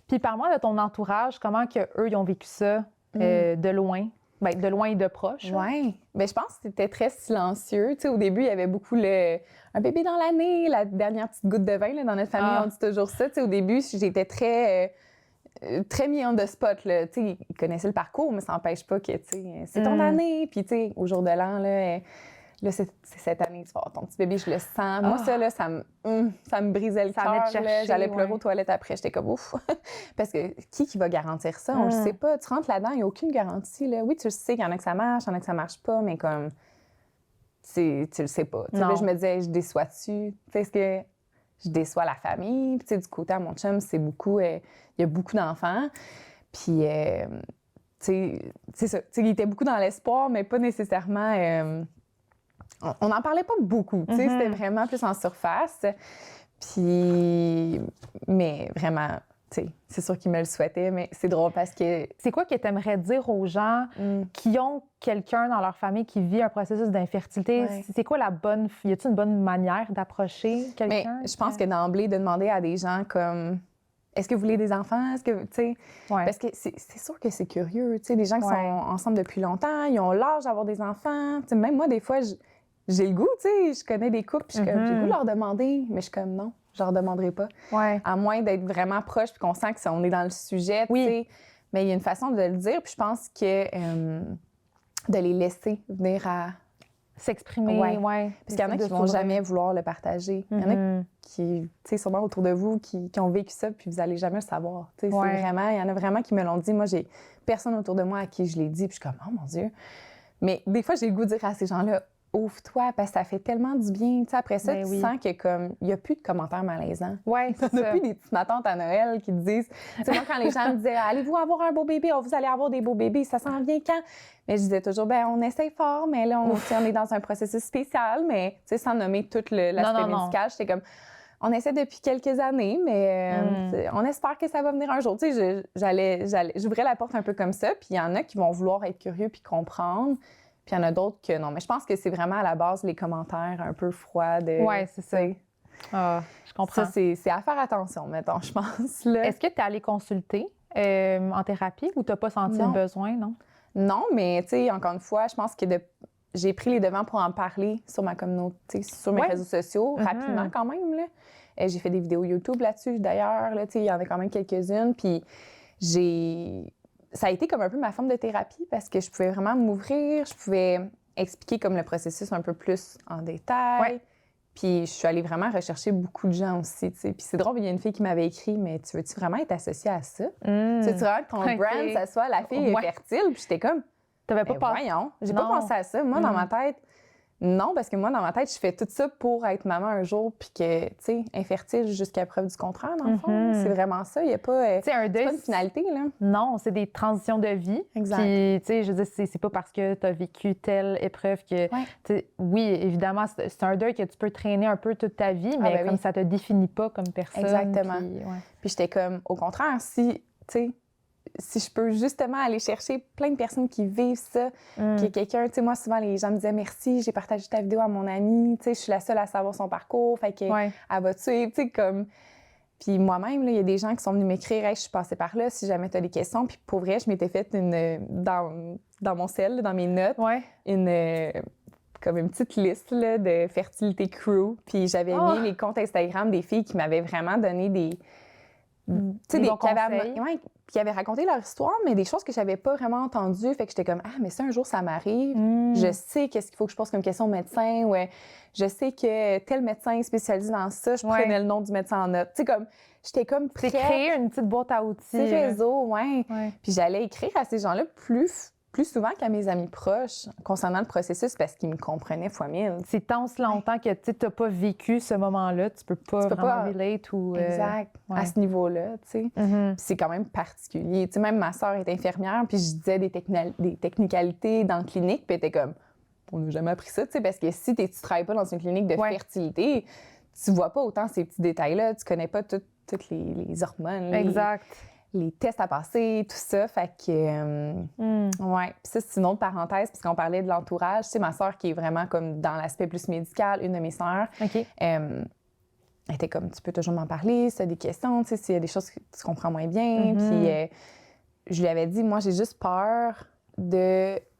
Puis parle-moi de ton entourage, comment que eux ils ont vécu ça de loin? Bien, de loin et de proche. Oui. Bien, je pense que c'était très silencieux. Tu sais, au début, il y avait beaucoup un bébé dans l'année, la dernière petite goutte de vin. Là, dans notre famille, on dit toujours ça. Tu sais, au début, j'étais très mis on the spot. Là. Tu sais, ils connaissaient le parcours, mais ça n'empêche pas que, tu sais, c'est ton année. Puis, tu sais, au jour de l'an, là, c'est cette année, tu vas avoir ton petit bébé, je le sens. Moi, ça, là, ça me brisait le cœur. J'allais pleurer aux toilettes après. J'étais comme ouf. Parce que qui va garantir ça? On le sait pas. Tu rentres là-dedans, il n'y a aucune garantie. Là. Oui, tu le sais qu'il y en a que ça marche, il y en a que ça marche pas, mais comme, tu le sais pas. Là, je me disais, je déçois-tu? Est-ce que je déçois la famille? Puis, du côté à mon chum, c'est beaucoup... il y a beaucoup d'enfants. Puis, c'est ça. Il était beaucoup dans l'espoir, mais pas nécessairement... on n'en parlait pas beaucoup, tu sais, c'était vraiment plus en surface. Puis, mais vraiment, tu sais, c'est sûr qu'ils me le souhaitaient, mais c'est drôle parce que... C'est quoi que tu aimerais dire aux gens qui ont quelqu'un dans leur famille qui vit un processus d'infertilité? C'est quoi la bonne... Y a-t-il une bonne manière d'approcher quelqu'un? Mais je pense que d'emblée, de demander à des gens comme... Est-ce que vous voulez des enfants? Est-ce que, tu sais... Parce que c'est sûr que c'est curieux, tu sais, des gens qui sont ensemble depuis longtemps, ils ont l'âge d'avoir des enfants. Tu sais, même moi, des fois, j'ai le goût, tu sais, je connais des couples, puis j'ai le goût de leur demander, mais je suis comme non, je leur demanderai pas. À moins d'être vraiment proche, puis qu'on sent qu'on est dans le sujet, tu sais. Mais il y a une façon de le dire, puis je pense que de les laisser venir à s'exprimer, Parce qu'il y en a qui vont jamais vouloir le partager. Il y en a qui, tu sais, sûrement autour de vous, qui ont vécu ça, puis vous allez jamais le savoir. Tu sais, c'est vraiment, il y en a vraiment qui me l'ont dit. Moi, j'ai personne autour de moi à qui je l'ai dit, puis je suis comme, oh mon Dieu. Mais des fois, j'ai le goût de dire à ces gens-là, ouvre-toi, parce que ça fait tellement du bien. Tu sais, après ça, tu sens que comme il n'y a plus de commentaires malaisants. Oui, c'est ça. Il n'y a plus des petites matantes à Noël qui te disent... Tu sais, moi, quand les gens me disaient « Allez-vous avoir un beau bébé? Oh, vous allez avoir des beaux bébés. Ça s'en vient quand? » Mais je disais toujours « Ben, on essaye fort, mais là, on est dans un processus spécial. » Mais, tu sais, sans nommer tout l'aspect médical, j'étais comme... On essaie depuis quelques années, mais on espère que ça va venir un jour. Tu sais, j'ouvrais la porte un peu comme ça, puis il y en a qui vont vouloir être curieux puis comprendre. Puis il y en a d'autres que non. Mais je pense que c'est vraiment à la base les commentaires un peu froids de... Oui, c'est ça. Ah, je comprends. Ça, c'est à faire attention, mettons, je pense. Est-ce que tu es allée consulter en thérapie ou tu n'as pas senti le besoin, non? Non, mais tu sais, encore une fois, je pense que j'ai pris les devants pour en parler sur ma communauté, sur mes réseaux sociaux, rapidement quand même. Là. J'ai fait des vidéos YouTube là-dessus, d'ailleurs. Là, il y en a quand même quelques-unes. Puis ça a été comme un peu ma forme de thérapie parce que je pouvais vraiment m'ouvrir, je pouvais expliquer comme le processus un peu plus en détail. Puis je suis allée vraiment rechercher beaucoup de gens aussi, tu sais. Puis c'est drôle, il y a une fille qui m'avait écrit « Mais tu veux-tu vraiment être associée à ça? Tu veux-tu vraiment que ton brand, ça soit la fille fertile? » Puis j'étais comme « T'avais pas pensé? Voyons, j'ai pas pensé à ça. Moi, dans ma tête, non, parce que moi, dans ma tête, je fais tout ça pour être maman un jour, puis que, tu sais, infertile jusqu'à preuve du contraire, dans le fond. C'est vraiment ça. Il n'y a pas, un deuil, pas une finalité, là. Non, c'est des transitions de vie. Exact. Puis, tu sais, je veux dire, c'est pas parce que tu as vécu telle épreuve que... Oui, évidemment, c'est un deuil que tu peux traîner un peu toute ta vie, mais comme ça te définit pas comme personne. Exactement. Puis j'étais comme, au contraire, si je peux justement aller chercher plein de personnes qui vivent ça, qu'il y a quelqu'un, tu sais, moi, souvent, les gens me disaient « Merci, j'ai partagé ta vidéo à mon amie, tu sais, je suis la seule à savoir son parcours, fait qu'elle va te suivre, tu sais, comme... » Puis moi-même, il y a des gens qui sont venus m'écrire « Hey, je suis passée par là, si jamais tu as des questions. » Puis pour vrai, je m'étais faite dans mon cell, dans mes notes, comme une petite liste là, de fertilité crew. Puis j'avais mis les comptes Instagram des filles qui m'avaient vraiment donné des qui avaient raconté leur histoire, mais des choses que j'avais pas vraiment entendues. Fait que j'étais comme, mais si un jour ça m'arrive, je sais qu'est-ce qu'il faut que je pose comme question au médecin, je sais que tel médecin est spécialisé dans ça, je prenais le nom du médecin en note. Tu sais, comme, j'étais comme prête. C'est créer une petite boîte à outils. Petit réseau, Puis j'allais écrire à ces gens-là plus souvent qu'à mes amis proches concernant le processus parce qu'ils me comprenaient fois mille. C'est tant si longtemps que tu n'as pas vécu ce moment-là, tu peux pas vraiment relate ou... Exact, à ce niveau-là, tu sais. Puis c'est quand même particulier. Tu sais, même ma sœur est infirmière, puis je disais des technicalités dans la clinique, puis elle était comme, on n'a jamais appris ça, tu sais, parce que si tu travailles pas dans une clinique de fertilité, tu vois pas autant ces petits détails-là, tu connais pas toutes les hormones. Exact. Les tests à passer, tout ça. Fait que, Puis ça, c'est une autre parenthèse, parce qu'on parlait de l'entourage. Tu sais, ma sœur qui est vraiment comme dans l'aspect plus médical, une de mes sœurs, elle était comme, tu peux toujours m'en parler, si tu as des questions, tu sais, s'il y a des choses que tu comprends moins bien. Puis je lui avais dit, moi, j'ai juste peur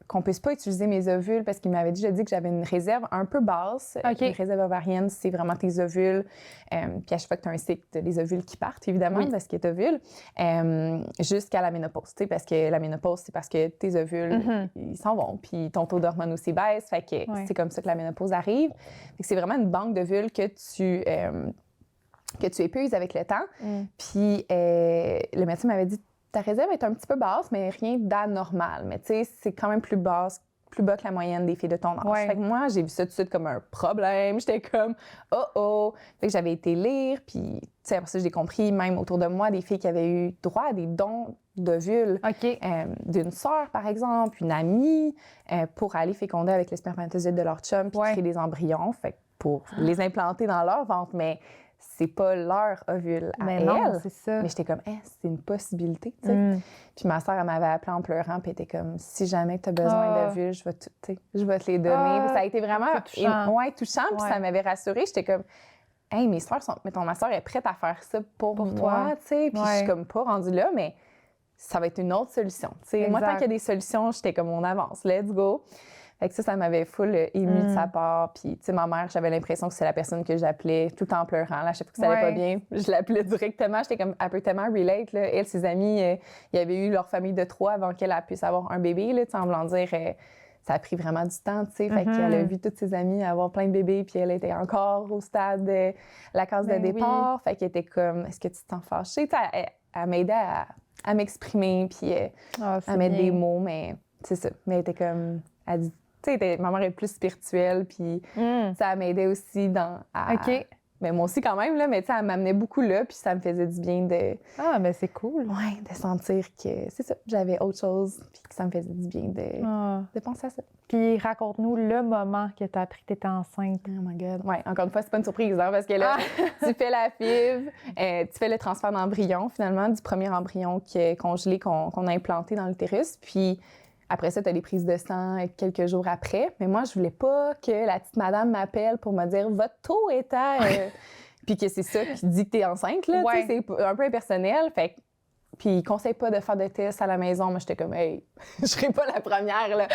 qu'on puisse pas utiliser mes ovules parce qu'il m'avait dit que j'avais une réserve un peu basse. Une réserve ovarienne, c'est vraiment tes ovules. Puis à chaque fois que tu as un cycle, tu as les ovules qui partent, évidemment, parce que tu ovules, jusqu'à la ménopause. Parce que la ménopause, c'est parce que tes ovules, ils s'en vont. Puis ton taux d'hormones aussi baisse. Fait que c'est comme ça que la ménopause arrive. Fait que c'est vraiment une banque d'ovules que tu épuises avec le temps. Puis le médecin m'avait dit, ta réserve est un petit peu basse, mais rien d'anormal. Mais tu sais, c'est quand même plus bas que la moyenne des filles de ton âge. Fait que moi, j'ai vu ça tout de suite comme un problème. J'étais comme, oh! Fait que j'avais été lire, puis tu sais, après ça, j'ai compris, même autour de moi, des filles qui avaient eu droit à des dons d'ovules d'une sœur, par exemple, une amie, pour aller féconder avec les spermatozoïdes de leur chum, puis créer des embryons, fait pour les implanter dans leur ventre. Mais c'est pas leur ovule à elle. Non, c'est ça. Mais j'étais comme, c'est une possibilité, tu sais. Puis ma sœur, elle m'avait appelée en pleurant, puis elle était comme, si jamais tu as besoin d'ovules, je vais te les donner. Puis ça a été vraiment touchant, puis ça m'avait rassurée. J'étais comme, mes sœurs sont... Mettons, ma sœur est prête à faire ça pour moi, tu sais. Puis je suis comme pas rendue là, mais ça va être une autre solution, tu sais. Moi, tant qu'il y a des solutions, j'étais comme, on avance, let's go. Fait que ça m'avait full émue de sa part. Puis, tu sais, ma mère, j'avais l'impression que c'est la personne que j'appelais tout en pleurant. Là, à chaque fois que ça allait pas bien, je l'appelais directement. J'étais comme, elle peut tellement relate, là. Elle, ses amis, il y avait eu leur famille de 3 avant qu'elle puisse avoir un bébé, là, en voulant dire, ça a pris vraiment du temps, tu sais. Fait qu'elle a vu toutes ses amies avoir plein de bébés, puis elle était encore au stade de la case de départ. Fait qu'elle était comme, est-ce que tu t'en fâchais? Tu sais, elle m'aidait à m'exprimer, puis à mettre des mots, mais c'est ça. Mais elle était comme, elle dit, tu sais, ma mère est plus spirituelle, puis ça m'aidait aussi OK. Mais moi aussi quand même, là, mais tu sais, elle m'amenait beaucoup là, puis ça me faisait du bien de... Ah, mais c'est cool. Ouais, de sentir que, c'est ça, j'avais autre chose, puis que ça me faisait du bien de penser à ça. Puis raconte-nous le moment que tu as appris que tu étais enceinte. Oh my God. Ouais, encore une fois, c'est pas une surprise, hein, parce que là, tu fais la FIV, tu fais le transfert d'embryon, finalement, du premier embryon qui est congelé, qu'on a implanté dans l'utérus, puis... Après ça, tu as les prises de sang quelques jours après. Mais moi, je voulais pas que la petite madame m'appelle pour me dire « Votre taux est à... » Puis que c'est ça qui dit que tu es enceinte, là. Ouais. C'est un peu impersonnel. Fait puis ils conseillent pas de faire de tests à la maison. Moi, j'étais comme « Hey, je serai pas la première, là. »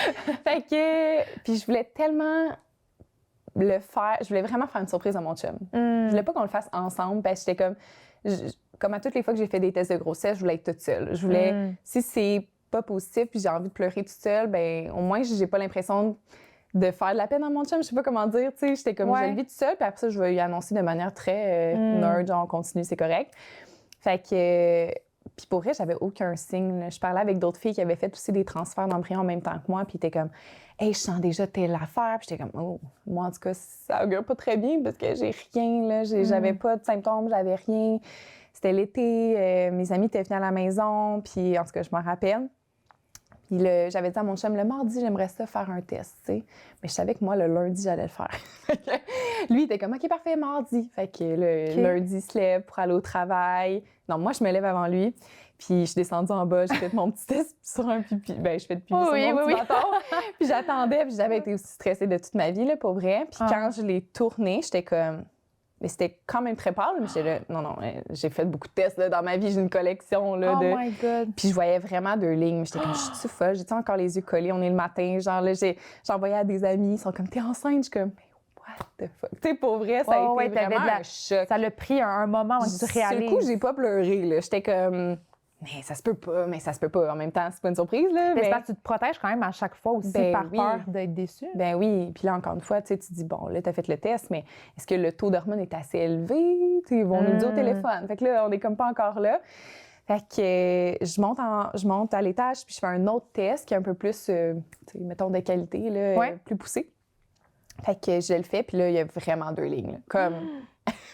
Fait que... Puis je voulais tellement le faire... Je voulais vraiment faire une surprise à mon chum. Je voulais pas qu'on le fasse ensemble parce que j'étais comme... Comme à toutes les fois que j'ai fait des tests de grossesse, je voulais être toute seule. Je voulais... Si c'est pas positif puis j'ai envie de pleurer toute seule, ben au moins j'ai pas l'impression de faire de la peine à mon chum, je sais pas comment dire, tu sais, j'étais comme je le vis toute seule, puis après ça je vais lui annoncer de manière très nerd, genre on continue, c'est correct. Fait que puis pour vrai, j'avais aucun signe, là. Je parlais avec d'autres filles qui avaient fait aussi des transferts d'embryon en même temps que moi, puis étaient comme hey, je sens déjà telle affaire, puis j'étais comme oh, moi en tout cas ça augure pas très bien parce que j'ai rien là, j'avais pas de symptômes, j'avais rien. C'était l'été, mes amis étaient venus à la maison, puis en tout cas je m'en rappelle. Puis j'avais dit à mon chum, le mardi, j'aimerais ça faire un test, tu sais. Mais je savais que moi, le lundi, j'allais le faire. Lui, il était comme, OK, parfait, mardi. Fait que le lundi, il se lève pour aller au travail. Non, moi, je me lève avant lui. Puis je suis descendue en bas, j'ai fait mon petit test sur un pipi. Ben, je fais de pipi sur mon petit bâton. Puis j'attendais, puis j'avais été aussi stressée de toute ma vie, là, pour vrai. Puis quand je l'ai tourné, j'étais comme... Mais c'était quand même très pâle, mais j'étais là, non, j'ai fait beaucoup de tests là, dans ma vie, j'ai une collection là, de... Oh my God! Puis je voyais vraiment 2 lignes, mais j'étais comme, je suis folle, j'ai encore les yeux collés, on est le matin, genre là, j'envoyais à des amis, ils sont comme, t'es enceinte? Je suis comme, what the fuck? Tu sais, pour vrai, ça a été vraiment un choc. Ça l'a pris un moment où tu réalises. Du coup, j'ai pas pleuré, là, j'étais comme... Mais ça se peut pas. En même temps, c'est pas une surprise, là. Mais c'est parce que tu te protèges quand même à chaque fois aussi par peur d'être déçue. Ben oui. Puis là, encore une fois, tu dis, bon, là, t'as fait le test, mais est-ce que le taux d'hormones est assez élevé? Ils vont nous le dire au téléphone. Fait que là, on est comme pas encore là. Fait que je monte à l'étage, puis je fais un autre test qui est un peu plus, mettons, de qualité, là, plus poussé. Fait que je le fais, puis là, il y a vraiment 2 lignes, là. Comme...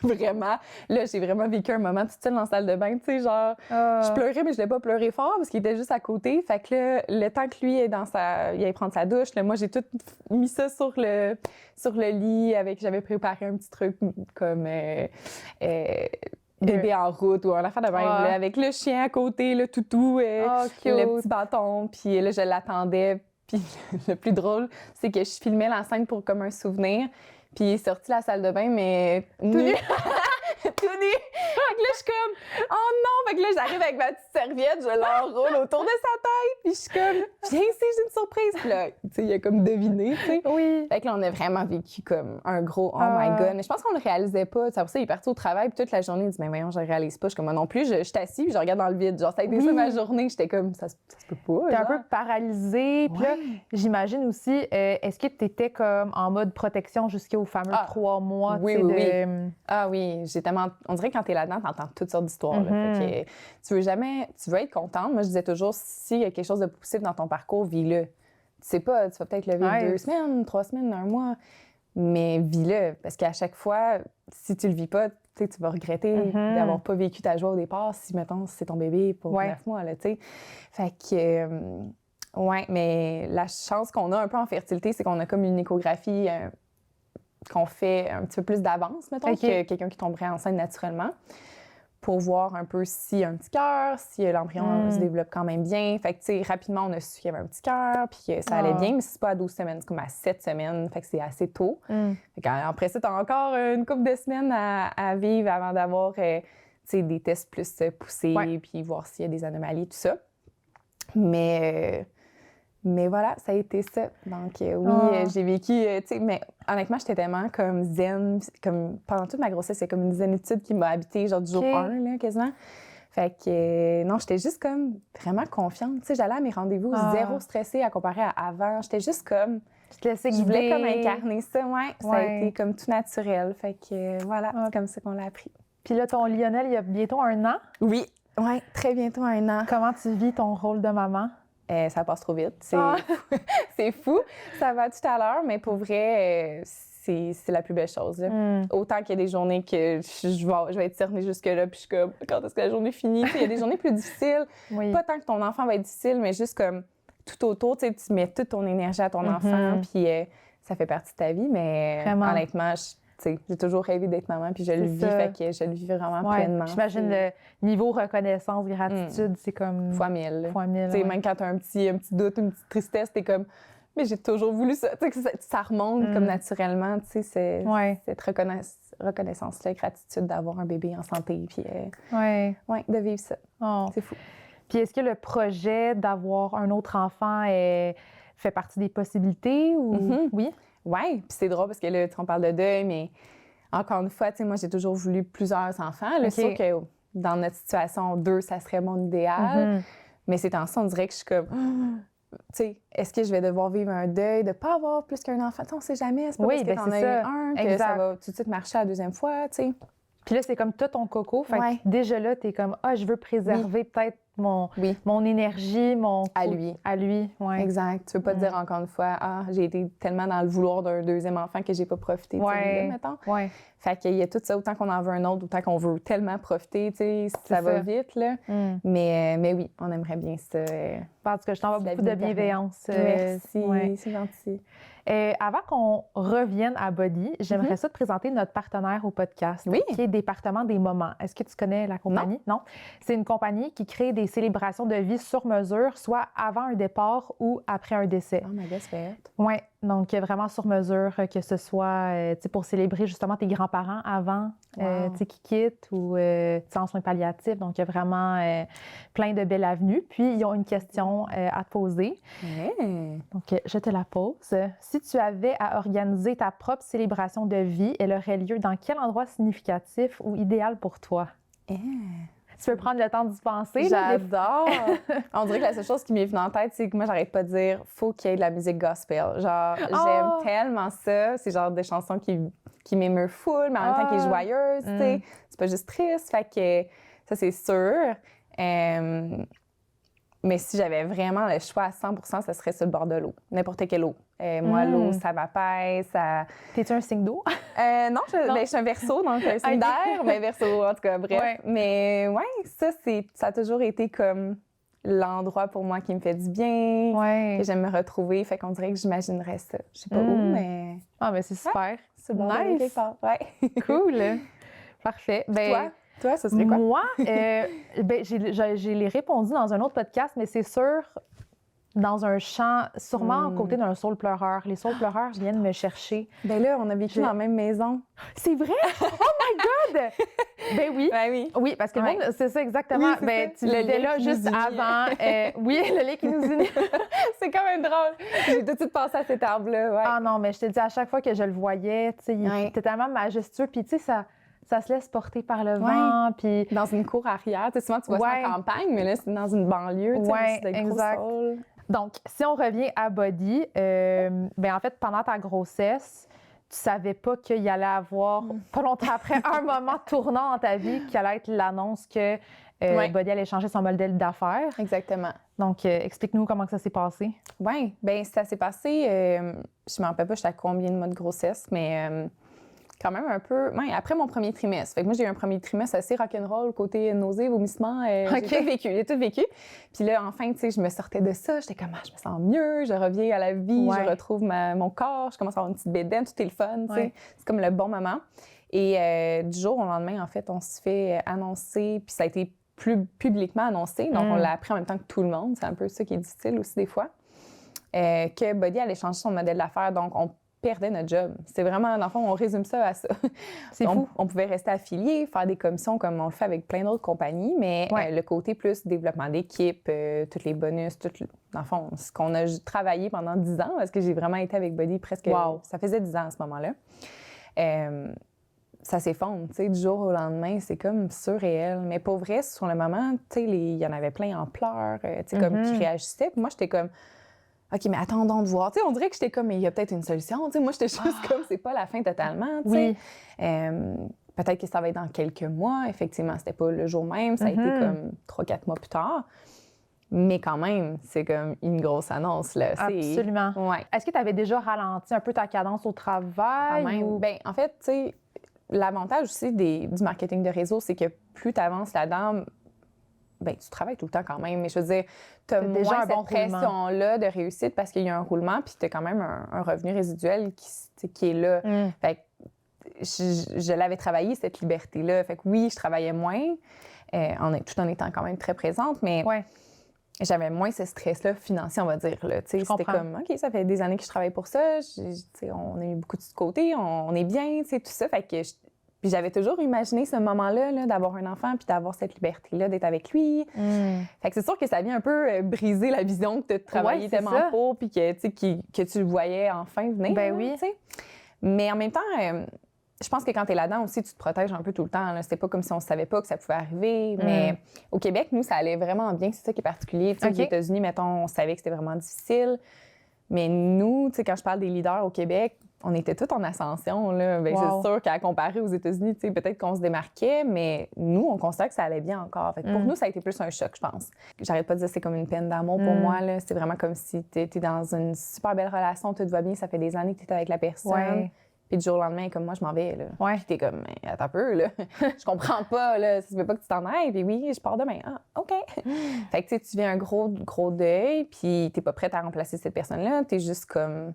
Vraiment. Là, j'ai vraiment vécu un moment toute seule dans la salle de bain, tu sais, genre, je pleurais, mais je l'ai pas pleuré fort parce qu'il était juste à côté. Fait que là, le temps que lui est il allait prendre sa douche, là, moi, j'ai tout mis ça sur le lit j'avais préparé un petit truc comme bébé en route ou un affaire de bain, là, avec le chien à côté, le toutou, le petit bâton. Puis là, je l'attendais. Puis le plus drôle, c'est que je filmais la scène pour comme un souvenir. Puis il est sorti de la salle de bain, mais tout nu. Tout nu. Fait que là, je suis comme, oh non! Fait que là, j'arrive avec ma petite serviette, je l'enroule autour de sa tête. Puis je suis comme, viens ici, j'ai une surprise. Puis là, tu sais, il a comme deviné, tu sais. Oui. Fait que là, on a vraiment vécu comme un gros oh my God. Mais je pense qu'on le réalisait pas. C'est pour ça qu'il est parti au travail, puis toute la journée, il dit, mais voyons, je le réalise pas. Je suis comme, moi non plus, je suis assise, puis je regarde dans le vide. Genre, ça a été ça ma journée. J'étais comme, ça se peut pas. T'es un peu paralysée. Puis là, j'imagine aussi, est-ce que tu étais comme en mode protection jusqu'aux fameux 3 mois? Oui. Ah oui, j'ai tellement. On dirait que quand t'es là-dedans, t'entends toutes sortes d'histoires. Là. Fait que tu veux être contente. Moi, je disais toujours, s'il y a quelque chose de positif dans ton parcours, vis-le. Tu sais pas, tu vas peut-être le vivre 2 semaines, 3 semaines, 1 mois, mais vis-le. Parce qu'à chaque fois, si tu le vis pas, tu vas regretter d'avoir pas vécu ta joie au départ si, mettons, c'est ton bébé pour 9 mois, là, tu sais. Fait que, mais la chance qu'on a un peu en fertilité, c'est qu'on a comme une échographie qu'on fait un petit peu plus d'avance, mettons, que quelqu'un qui tomberait enceinte naturellement, pour voir un peu s'il y a un petit cœur, si l'embryon se développe quand même bien. Fait que, tu sais, rapidement, on a su qu'il y avait un petit cœur, puis que ça allait bien, mais c'est pas à 12 semaines, c'est comme à 7 semaines, fait que c'est assez tôt. Fait qu'après ça, t'as encore une couple de semaines à vivre avant d'avoir, tu sais, des tests plus poussés, puis voir s'il y a des anomalies, tout ça. Mais voilà, ça a été ça. Donc j'ai vécu, tu sais, mais honnêtement, j'étais tellement comme zen, comme pendant toute ma grossesse, c'est comme une zénitude qui m'a habitée, genre du jour 1, là, quasiment. Fait que, non, j'étais juste comme vraiment confiante. Tu sais, j'allais à mes rendez-vous zéro stressée à comparer à avant. J'étais juste comme... Je te laissais Je voulais guider. comme incarner ça, ouais. Ça a Ouais. été comme tout naturel. Fait que, voilà, Ah. c'est comme ça qu'on l'a appris. Puis là, ton Lionel, il y a bientôt 1 an. Oui, ouais, très bientôt 1 an. Comment tu vis ton rôle de maman? Ça passe trop vite. C'est Ah. c'est fou. Ça va tout à l'heure, mais pour vrai, c'est la plus belle chose. Là. Autant qu'il y a des journées que je vais être cernée jusque-là, puis je suis comme, quand est-ce que la journée finit? Il y a des journées plus difficiles. Oui. Pas tant que ton enfant va être difficile, mais juste comme tout autour, tu mets toute ton énergie à ton enfant, puis ça fait partie de ta vie. Mais Vraiment. honnêtement, j'ai toujours rêvé d'être maman, puis je le vis, ça. fait que je le vis vraiment pleinement. J'imagine le niveau reconnaissance, gratitude, c'est comme... Fois 1000. Fois 1000, Tu sais, ouais. même quand tu as un petit doute, une petite tristesse, t'es comme, mais j'ai toujours voulu ça. Tu sais, que ça remonte comme naturellement. Tu sais, cette reconnaissance-là, gratitude d'avoir un bébé en santé, puis Ouais. de vivre ça. Oh. C'est fou. Puis est-ce que le projet d'avoir un autre enfant fait partie des possibilités ou... Oui? Oui, puis c'est drôle parce que là, on parle de deuil, mais encore une fois, tu sais, moi, j'ai toujours voulu plusieurs enfants. Là, c'est sûr que dans notre situation, 2, ça serait mon idéal. Mais ces temps-ci, on dirait que je suis comme, tu sais, est-ce que je vais devoir vivre un deuil de ne pas avoir plus qu'un enfant? T'sais, on ne sait jamais. C'est pas parce que t'en as eu un que ça va tout de suite marcher la deuxième fois, tu sais. Puis là, c'est comme tout ton coco. Fait que déjà là, t'es comme, je veux préserver peut-être mon énergie, à lui. À lui, oui. Exact. Tu veux pas te dire encore une fois, j'ai été tellement dans le vouloir d'un deuxième enfant que j'ai pas profité de celui-là, mettons. Ouais. Fait qu'il y a tout ça, autant qu'on en veut un autre, autant qu'on veut tellement profiter, tu sais, ça va vite, là. Mais oui, on aimerait bien ça. Parce que je t'envoie beaucoup de bienveillance. Merci, c'est gentil. Avant qu'on revienne à Body, j'aimerais ça te présenter notre partenaire au podcast, qui est Département des moments. Est-ce que tu connais la compagnie? Non. C'est une compagnie qui crée des célébrations de vie sur mesure, soit avant un départ ou après un décès. Oh my God, c'est fait. Oui, donc vraiment sur mesure, que ce soit pour célébrer justement tes grands-parents avant qui quittent ou en soins palliatifs. Donc, il y a vraiment plein de belles avenues. Puis, ils ont une question à te poser. Donc, je te la pose. Si tu avais à organiser ta propre célébration de vie, elle aurait lieu dans quel endroit significatif ou idéal pour toi? Tu peux prendre le temps d'y penser. J'adore! On dirait que la seule chose qui m'est venue en tête, c'est que moi, j'arrête pas de dire « faut qu'il y ait de la musique gospel ». Genre, j'aime tellement ça. C'est genre des chansons qui m'émeuvent full, mais en même temps qui est joyeuse, tu sais. C'est pas juste triste. Fait que ça, c'est sûr. Mais si j'avais vraiment le choix à 100%, ça serait sur le bord de l'eau. N'importe quelle eau. Moi, l'eau, ça m'apaise, ça... T'es-tu un signe d'eau? Non, je suis un Verseau, donc un signe d'air, mais Verseau, en tout cas, bref. Ouais. Mais ça a toujours été comme l'endroit pour moi qui me fait du bien, que j'aime me retrouver. Fait qu'on dirait que j'imaginerais ça. Je sais pas où, mais... Ah, mais c'est super. C'est bon, quelque part. Cool. Parfait. Toi, ce serait quoi? Moi, j'ai répondu dans un autre podcast, mais c'est sûr, dans un champ, sûrement à côté d'un saule pleureur. Les saules pleureurs viennent me chercher. Ben là, on a vécu dans la même maison. C'est vrai? Oh my God! Ben oui. Ben oui. Oui, parce que le monde, c'est ça exactement. Oui, c'est ça. Tu l'étais là juste avant. Oui, le lait qui nous unit. C'est quand même drôle. J'ai tout de suite pensé à cet arbre-là. Ouais. Ah non, mais je te dis, à chaque fois que je le voyais, tu sais, il était tellement majestueux. Puis tu sais, ça se laisse porter par le vent. Puis... Dans une cour arrière. Tu sais, souvent, tu vois ça en campagne, mais là, c'est dans une banlieue. Oui, exact. Donc, si on revient à Body, en fait, pendant ta grossesse, tu savais pas qu'il y allait avoir, pas longtemps après, un moment tournant dans ta vie qui allait être l'annonce que Body allait changer son modèle d'affaires. Exactement. Donc, explique-nous comment ça s'est passé. Oui, bien, ça s'est passé, je me rappelle pas j'étais à combien de mois de grossesse, mais quand même un peu, après mon premier trimestre. Fait que moi, j'ai eu un premier trimestre assez rock'n'roll, côté nausées, vomissements. J'ai tout vécu. Puis là, enfin, tu sais, je me sortais de ça. J'étais comme, je me sens mieux, je reviens à la vie, je retrouve mon corps, je commence à avoir une petite bédaine, tout est le fun, tu sais. C'est comme le bon moment. Et du jour au lendemain, en fait, on se fait annoncer, puis ça a été plus publiquement annoncé, donc on l'a appris en même temps que tout le monde. C'est un peu ça qui est difficile aussi des fois. Que Body allait changer son modèle d'affaires, donc on perdait notre job. C'est vraiment, dans le fond, on résume ça à ça. C'est fou. On pouvait rester affilié, faire des commissions comme on le fait avec plein d'autres compagnies, mais le côté plus développement d'équipe, tous les bonus, dans le fond, ce qu'on a travaillé pendant 10 ans, parce que j'ai vraiment été avec Body presque... Wow. Ça faisait 10 ans à ce moment-là. ça s'effondre, tu sais, du jour au lendemain. C'est comme surréel. Mais pour vrai, sur le moment, tu sais, il y en avait plein en pleurs, tu sais, comme qui réagissaient. Puis moi, j'étais comme, OK, mais attendons de voir. Tu sais, on dirait que j'étais comme, mais il y a peut-être une solution. Tu sais, moi, j'étais juste comme, c'est pas la fin totalement, tu sais. Peut-être que ça va être dans quelques mois. Effectivement, c'était pas le jour même. Ça a été comme 3-4 mois plus tard. Mais quand même, c'est comme une grosse annonce, là. Absolument. Ouais. Est-ce que tu avais déjà ralenti un peu ta cadence au travail? Quand même. Ou... Bien, en fait, tu sais, l'avantage aussi du marketing de réseau, c'est que plus tu avances là-dedans, bien, tu travailles tout le temps quand même. Mais je veux dire, tu as déjà moins un cette pression-là de réussite parce qu'il y a un roulement, puis tu as quand même un revenu résiduel qui est là. Fait que je l'avais travaillé, cette liberté-là. Fait que oui, je travaillais moins, tout en étant quand même très présente, mais j'avais moins ce stress-là financier, on va dire. C'était comme, OK, ça fait des années que je travaille pour ça, on a mis beaucoup de côté, on est bien, tout ça. Fait que puis j'avais toujours imaginé ce moment-là, là, d'avoir un enfant puis d'avoir cette liberté-là, d'être avec lui. Fait que c'est sûr que ça vient un peu briser la vision que tu as travaillé tellement pour puis que tu le voyais enfin venir. Ben oui. T'sais. Mais en même temps, je pense que quand tu es là-dedans aussi, tu te protèges un peu tout le temps. Là. C'était pas comme si on savait pas que ça pouvait arriver. Mais au Québec, nous, ça allait vraiment bien. C'est ça qui est particulier. Aux États-Unis, mettons, on savait que c'était vraiment difficile. Mais nous, quand je parle des leaders au Québec, on était tous en ascension. Là. Bien, c'est sûr qu'à comparer aux États-Unis, peut-être qu'on se démarquait, mais nous, on constate que ça allait bien encore. Fait que pour nous, ça a été plus un choc, je pense. J'arrête pas de dire que c'est comme une peine d'amour pour moi. Là. C'est vraiment comme si tu étais dans une super belle relation, tout va bien, ça fait des années que tu es avec la personne. Puis du jour au lendemain, comme moi, je m'en vais. Là. Puis t'es comme, attends un peu, là. Je comprends pas, là. Ça se fait pas que tu t'en ailles. Puis oui, je pars demain. Ah, OK. Fait que tu vis un gros deuil, puis t'es pas prête à remplacer cette personne-là. T'es juste comme.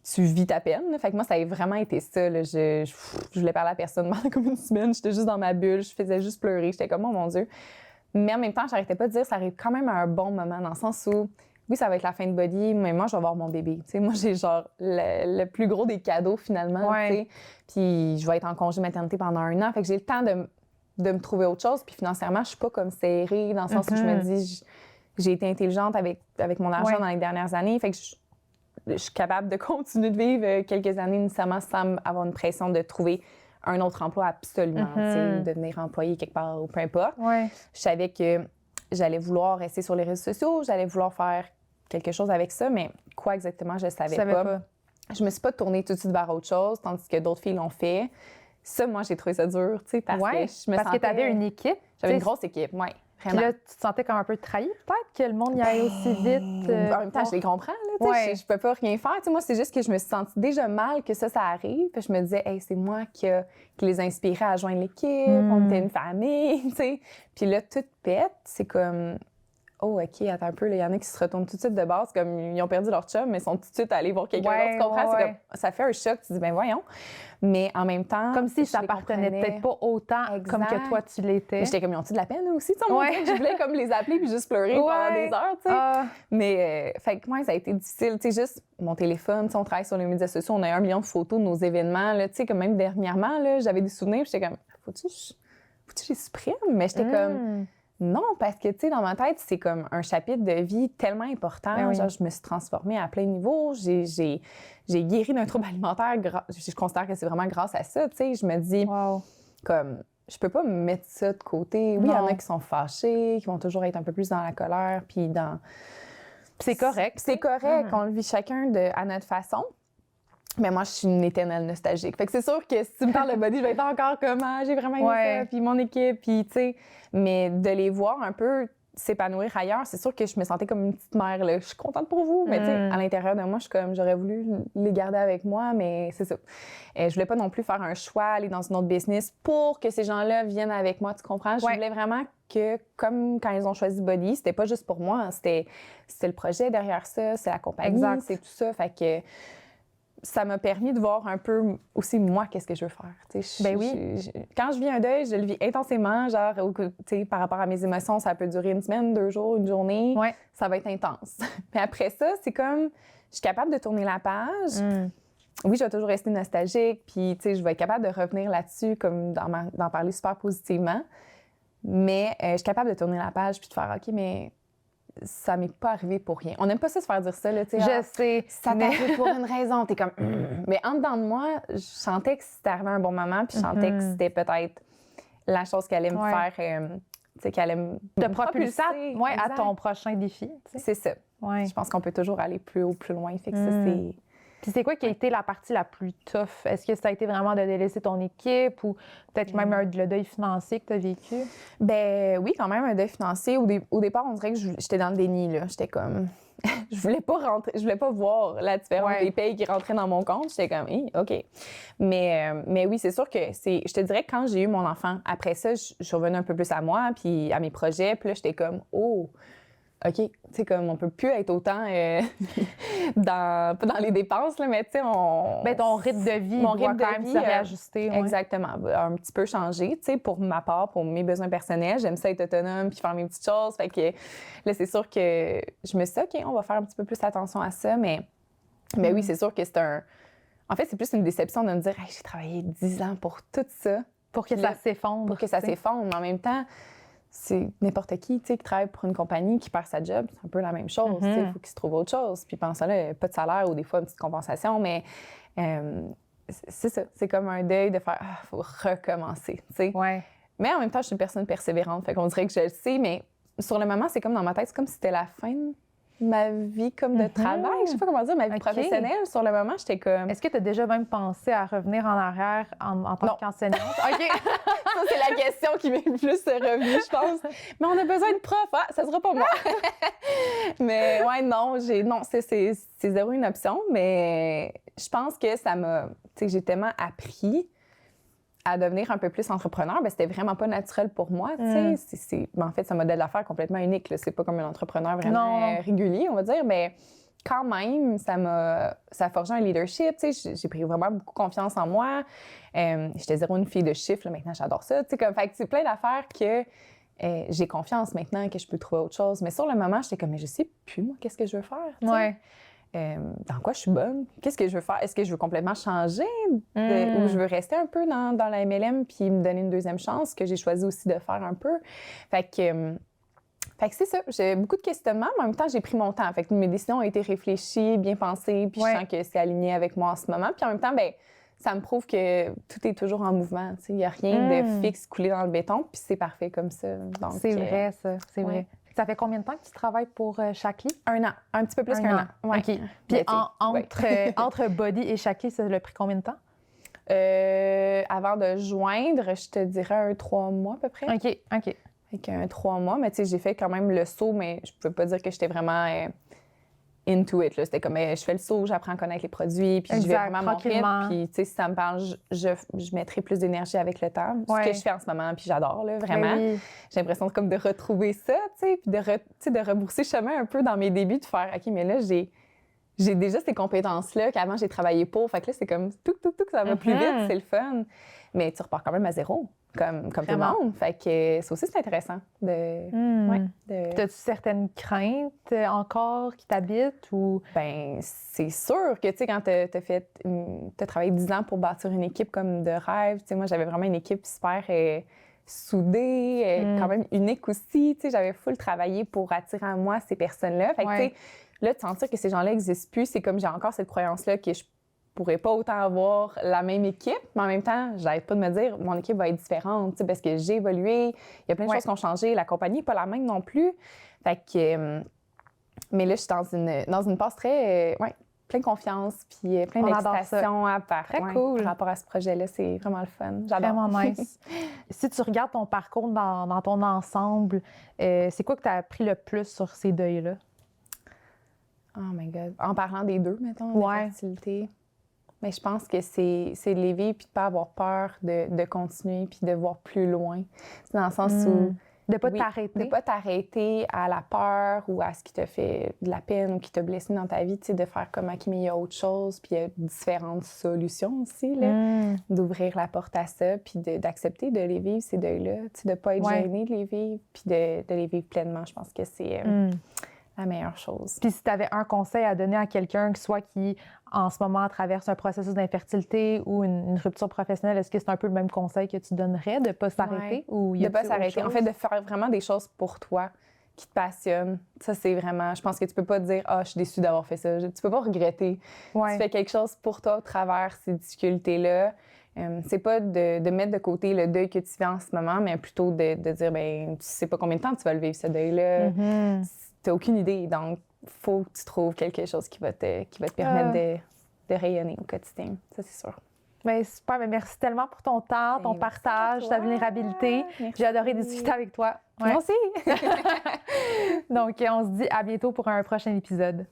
Tu vis ta peine. Là. Fait que moi, ça a vraiment été ça. Là. Je voulais parler à personne pendant comme une semaine. J'étais juste dans ma bulle. Je faisais juste pleurer. J'étais comme, oh mon Dieu. Mais en même temps, j'arrêtais pas de dire, ça arrive quand même à un bon moment, dans le sens où. Oui, ça va être la fin de body, mais moi, je vais avoir mon bébé. T'sais, moi, j'ai genre le plus gros des cadeaux, finalement. Puis je vais être en congé maternité pendant 1 an. Fait que j'ai le temps de me trouver autre chose. Puis financièrement, je suis pas comme serrée, dans le sens où je me dis, j'ai été intelligente avec mon argent dans les dernières années. Fait que je suis capable de continuer de vivre quelques années nécessairement sans avoir une pression de trouver un autre emploi absolument, de devenir employée quelque part ou peu importe. Je savais que j'allais vouloir rester sur les réseaux sociaux, j'allais vouloir faire quelque chose avec ça, mais quoi exactement, je ne savais pas. Je me suis pas tournée tout de suite vers autre chose, tandis que d'autres filles l'ont fait. Ça, moi, j'ai trouvé ça dur, tu sais, parce que je me sentais... que tu avais une équipe. J'avais une grosse équipe, oui. Puis là, tu te sentais comme un peu trahie, peut-être, que le monde y aille aussi vite? En même temps, je les comprends, là, je peux pas rien faire. Moi, c'est juste que je me suis sentie déjà mal que ça arrive. Puis je me disais, hey, c'est moi qui les inspirais à joindre l'équipe, on était une famille, tu sais. Puis là, tout pète, c'est comme... Oh, OK, attends un peu, il y en a qui se retournent tout de suite de base, comme ils ont perdu leur chum, mais ils sont tout de suite allés voir quelqu'un d'autre. Tu comprends? C'est comme, ça fait un choc, tu dis, ben voyons. Mais en même temps. Comme si ça appartenait peut-être pas autant comme que toi, tu l'étais. J'étais comme, ils ont-tu de la peine aussi? Je voulais comme les appeler puis juste pleurer pendant des heures, tu sais. Mais, fait que moi, ça a été difficile. Tu sais, juste mon téléphone, on travaille sur les médias sociaux, on a 1 million de photos de nos événements, tu sais, comme même dernièrement, là, j'avais des souvenirs, j'étais comme, faut-tu que je les supprime? Mais j'étais comme. Non, parce que, tu sais, dans ma tête, c'est comme un chapitre de vie tellement important. Genre, je me suis transformée à plein niveau. J'ai guéri d'un trouble alimentaire. Je considère que c'est vraiment grâce à ça, tu sais. Je me dis, comme, je peux pas me mettre ça de côté. Oui, il y en a qui sont fâchés, qui vont toujours être un peu plus dans la colère, puis dans... C'est correct. C'est correct. On le vit chacun à notre façon. Mais moi, je suis une éternelle nostalgique. Fait que c'est sûr que si tu me parles de body, je vais être encore comme, j'ai vraiment aimé ça, puis mon équipe, puis tu sais. Mais de les voir un peu s'épanouir ailleurs, c'est sûr que je me sentais comme une petite mère, là. Je suis contente pour vous, mais tu sais, à l'intérieur de moi, je suis comme, j'aurais voulu les garder avec moi, mais c'est ça. Je voulais pas non plus faire un choix, aller dans une autre business pour que ces gens-là viennent avec moi, tu comprends? Je voulais vraiment que, comme quand ils ont choisi Body, c'était pas juste pour moi, c'était le projet derrière ça, c'est la compagnie, c'est tout ça. Fait que ça m'a permis de voir un peu aussi, moi, qu'est-ce que je veux faire. Quand je vis un deuil, je le vis intensément, genre, par rapport à mes émotions, ça peut durer 1 semaine, 2 jours, 1 journée. Ça va être intense. Mais après ça, c'est comme, je suis capable de tourner la page. Oui, je vais toujours rester nostalgique, puis, je vais être capable de revenir là-dessus, comme d'en parler super positivement. Mais je suis capable de tourner la page puis de faire, OK, mais ça m'est pas arrivé pour rien. On n'aime pas ça se faire dire ça, là, tu sais. Je sais. Ça t'est arrivé pour une raison. T'es comme... Mais en dedans de moi, je sentais que c'était arrivé à un bon moment, puis je sentais que c'était peut-être la chose qui allait me faire... tu sais, qui allait te propulser à ton prochain défi. Tu sais. C'est ça. Ouais. Je pense qu'on peut toujours aller plus haut, plus loin. Fait que ça, c'est... Puis c'est quoi qui a été la partie la plus tough? Est-ce que ça a été vraiment de délaisser ton équipe ou peut-être même le deuil financier que tu as vécu? Ben oui, quand même, un deuil financier. Au départ, on dirait que j'étais dans le déni, là. J'étais comme... je voulais pas rentrer, je voulais pas voir la différence des payes qui rentraient dans mon compte. J'étais comme, OK. Mais oui, c'est sûr que je te dirais que quand j'ai eu mon enfant, après ça, je suis revenue un peu plus à moi, puis à mes projets. Puis là, j'étais comme, oh... OK, tu sais, comme on peut plus être autant pas dans les dépenses, là, mais tu sais, ton rythme de vie doit quand même se réajuster. Exactement, un petit peu changer, tu sais, pour ma part, pour mes besoins personnels. J'aime ça être autonome puis faire mes petites choses. Fait que là, c'est sûr que je me suis dit, OK, on va faire un petit peu plus attention à ça, mais oui, c'est sûr que c'est En fait, c'est plus une déception de me dire, hey, j'ai travaillé 10 ans pour tout ça. Pour que ça s'effondre. Pour que ça s'effondre, mais en même temps... C'est n'importe qui qui travaille pour une compagnie, qui perd sa job, c'est un peu la même chose. Il faut qu'il se trouve autre chose. Puis pendant ça, là, pas de salaire ou des fois une petite compensation, mais c'est ça. C'est comme un deuil de faire « faut recommencer ». Ouais. Mais en même temps, je suis une personne persévérante. Fait qu'on dirait que je le sais, mais sur le moment, c'est comme dans ma tête, c'est comme si c'était la fin de ma vie comme de travail. Je sais pas comment dire, ma vie professionnelle. Sur le moment, j'étais comme... Est-ce que tu as déjà même pensé à revenir en arrière en tant qu'enseignante? OK. Ça, c'est la question qui m'est le plus revenue, je pense. Mais on a besoin de prof. Ah, ça sera pas moi. Mais ouais, non, c'est zéro une option. Mais je pense que ça m'a... Tu sais, j'ai tellement appris à devenir un peu plus entrepreneur. Bien, c'était vraiment pas naturel pour moi, tu sais. En fait, c'est un modèle d'affaires complètement unique, là. C'est pas comme un entrepreneur vraiment régulier, on va dire, mais quand même, ça a forgé un leadership, tu sais. J'ai pris vraiment beaucoup confiance en moi. J'étais zéro une fille de chiffres, là. Maintenant, j'adore ça, tu sais. Fait que c'est plein d'affaires que j'ai confiance maintenant, que je peux trouver autre chose. Mais sur le moment, j'étais comme, mais je sais plus, moi, qu'est-ce que je veux faire, tu sais. Dans quoi je suis bonne? Qu'est-ce que je veux faire? Est-ce que je veux complètement changer ou je veux rester un peu dans la MLM puis me donner une deuxième chance, que j'ai choisi aussi de faire un peu? Fait que c'est ça. J'ai beaucoup de questionnements, mais en même temps, j'ai pris mon temps. Fait que mes décisions ont été réfléchies, bien pensées, puis je sens que c'est aligné avec moi en ce moment. Puis en même temps, bien, ça me prouve que tout est toujours en mouvement. Il n'y a rien de fixe coulé dans le béton, puis c'est parfait comme ça. Donc, c'est vrai, ça. C'est vrai. Ça fait combien de temps que tu travailles pour Shaklee? 1 an. Un petit peu plus qu'un an. Ouais. OK. Puis entre Body et Shaklee, ça a pris combien de temps? Avant de joindre, je te dirais 3 mois à peu près. OK. Fait qu'un 3 mois, mais tu sais, j'ai fait quand même le saut, mais je peux pas dire que j'étais vraiment into it. C'était comme, je fais le saut, j'apprends à connaître les produits, puis je vais vraiment mon rythme. Puis, tu sais, si ça me parle, je mettrai plus d'énergie avec le temps. Ce que je fais en ce moment, puis j'adore, là, vraiment. J'ai l'impression comme de retrouver ça, tu sais, puis de rebrousser chemin un peu dans mes débuts, de faire, OK, mais là, j'ai déjà ces compétences-là qu'avant, j'ai travaillé pour. Fait que là, c'est comme, ça va plus vite, c'est le fun. Mais tu repars quand même à zéro, comme tout le monde. Fait que ça aussi, c'est intéressant. T'as-tu certaines craintes encore qui t'habitent ou... Ben c'est sûr que, tu sais, quand t'as travaillé 10 ans pour bâtir une équipe comme de rêve, tu sais, moi, j'avais vraiment une équipe super soudée, quand même unique aussi. Tu sais, j'avais full travaillé pour attirer à moi ces personnes-là. Fait que, tu sais, là, de sentir que ces gens-là n'existent plus, c'est comme j'ai encore cette croyance-là que je pourrais pas autant avoir la même équipe, mais en même temps, j'arrête pas de me dire mon équipe va être différente, parce que j'ai évolué, il y a plein de choses qui ont changé, la compagnie n'est pas la même non plus. Fait que, mais là, je suis dans une passe très, plein de confiance, puis plein d'excitation à part. Très cool. Par rapport à ce projet-là, c'est vraiment le fun. J'adore. Vraiment nice. Si tu regardes ton parcours dans ton ensemble, c'est quoi que tu as appris le plus sur ces deuils-là? Oh my God. En parlant des deux, mettons, de fertilité. Mais je pense que c'est de les vivre puis de pas avoir peur de continuer puis de voir plus loin. C'est dans le sens où... De pas t'arrêter. De pas t'arrêter à la peur ou à ce qui te fait de la peine ou qui t'a blessé dans ta vie, tu sais, de faire comme OK, mais il y a autre chose, puis il y a différentes solutions aussi, là. D'ouvrir la porte à ça, puis d'accepter de les vivre, ces deuils-là. Tu sais, de pas être gêné de les vivre, puis de les vivre pleinement. Je pense que c'est... la meilleure chose. Puis si tu avais un conseil à donner à quelqu'un, qui en ce moment traverse un processus d'infertilité ou une rupture professionnelle, est-ce que c'est un peu le même conseil que tu donnerais, de ne pas s'arrêter? Ou de ne pas s'arrêter. En fait, de faire vraiment des choses pour toi qui te passionne. Ça, c'est vraiment... Je pense que tu peux pas te dire « Ah, je suis déçue d'avoir fait ça ». Tu peux pas regretter. Ouais. Tu fais quelque chose pour toi au travers ces difficultés-là. C'est pas de mettre de côté le deuil que tu fais en ce moment, mais plutôt de dire, ben tu sais pas combien de temps tu vas le vivre, ce deuil-là. T'as aucune idée. Donc, faut que tu trouves quelque chose qui va te permettre de rayonner au quotidien. Ça, c'est sûr. Bien, super. Bien, merci tellement pour ton temps, ton partage, ta vulnérabilité. J'ai adoré discuter avec toi. Moi aussi! Donc, on se dit à bientôt pour un prochain épisode.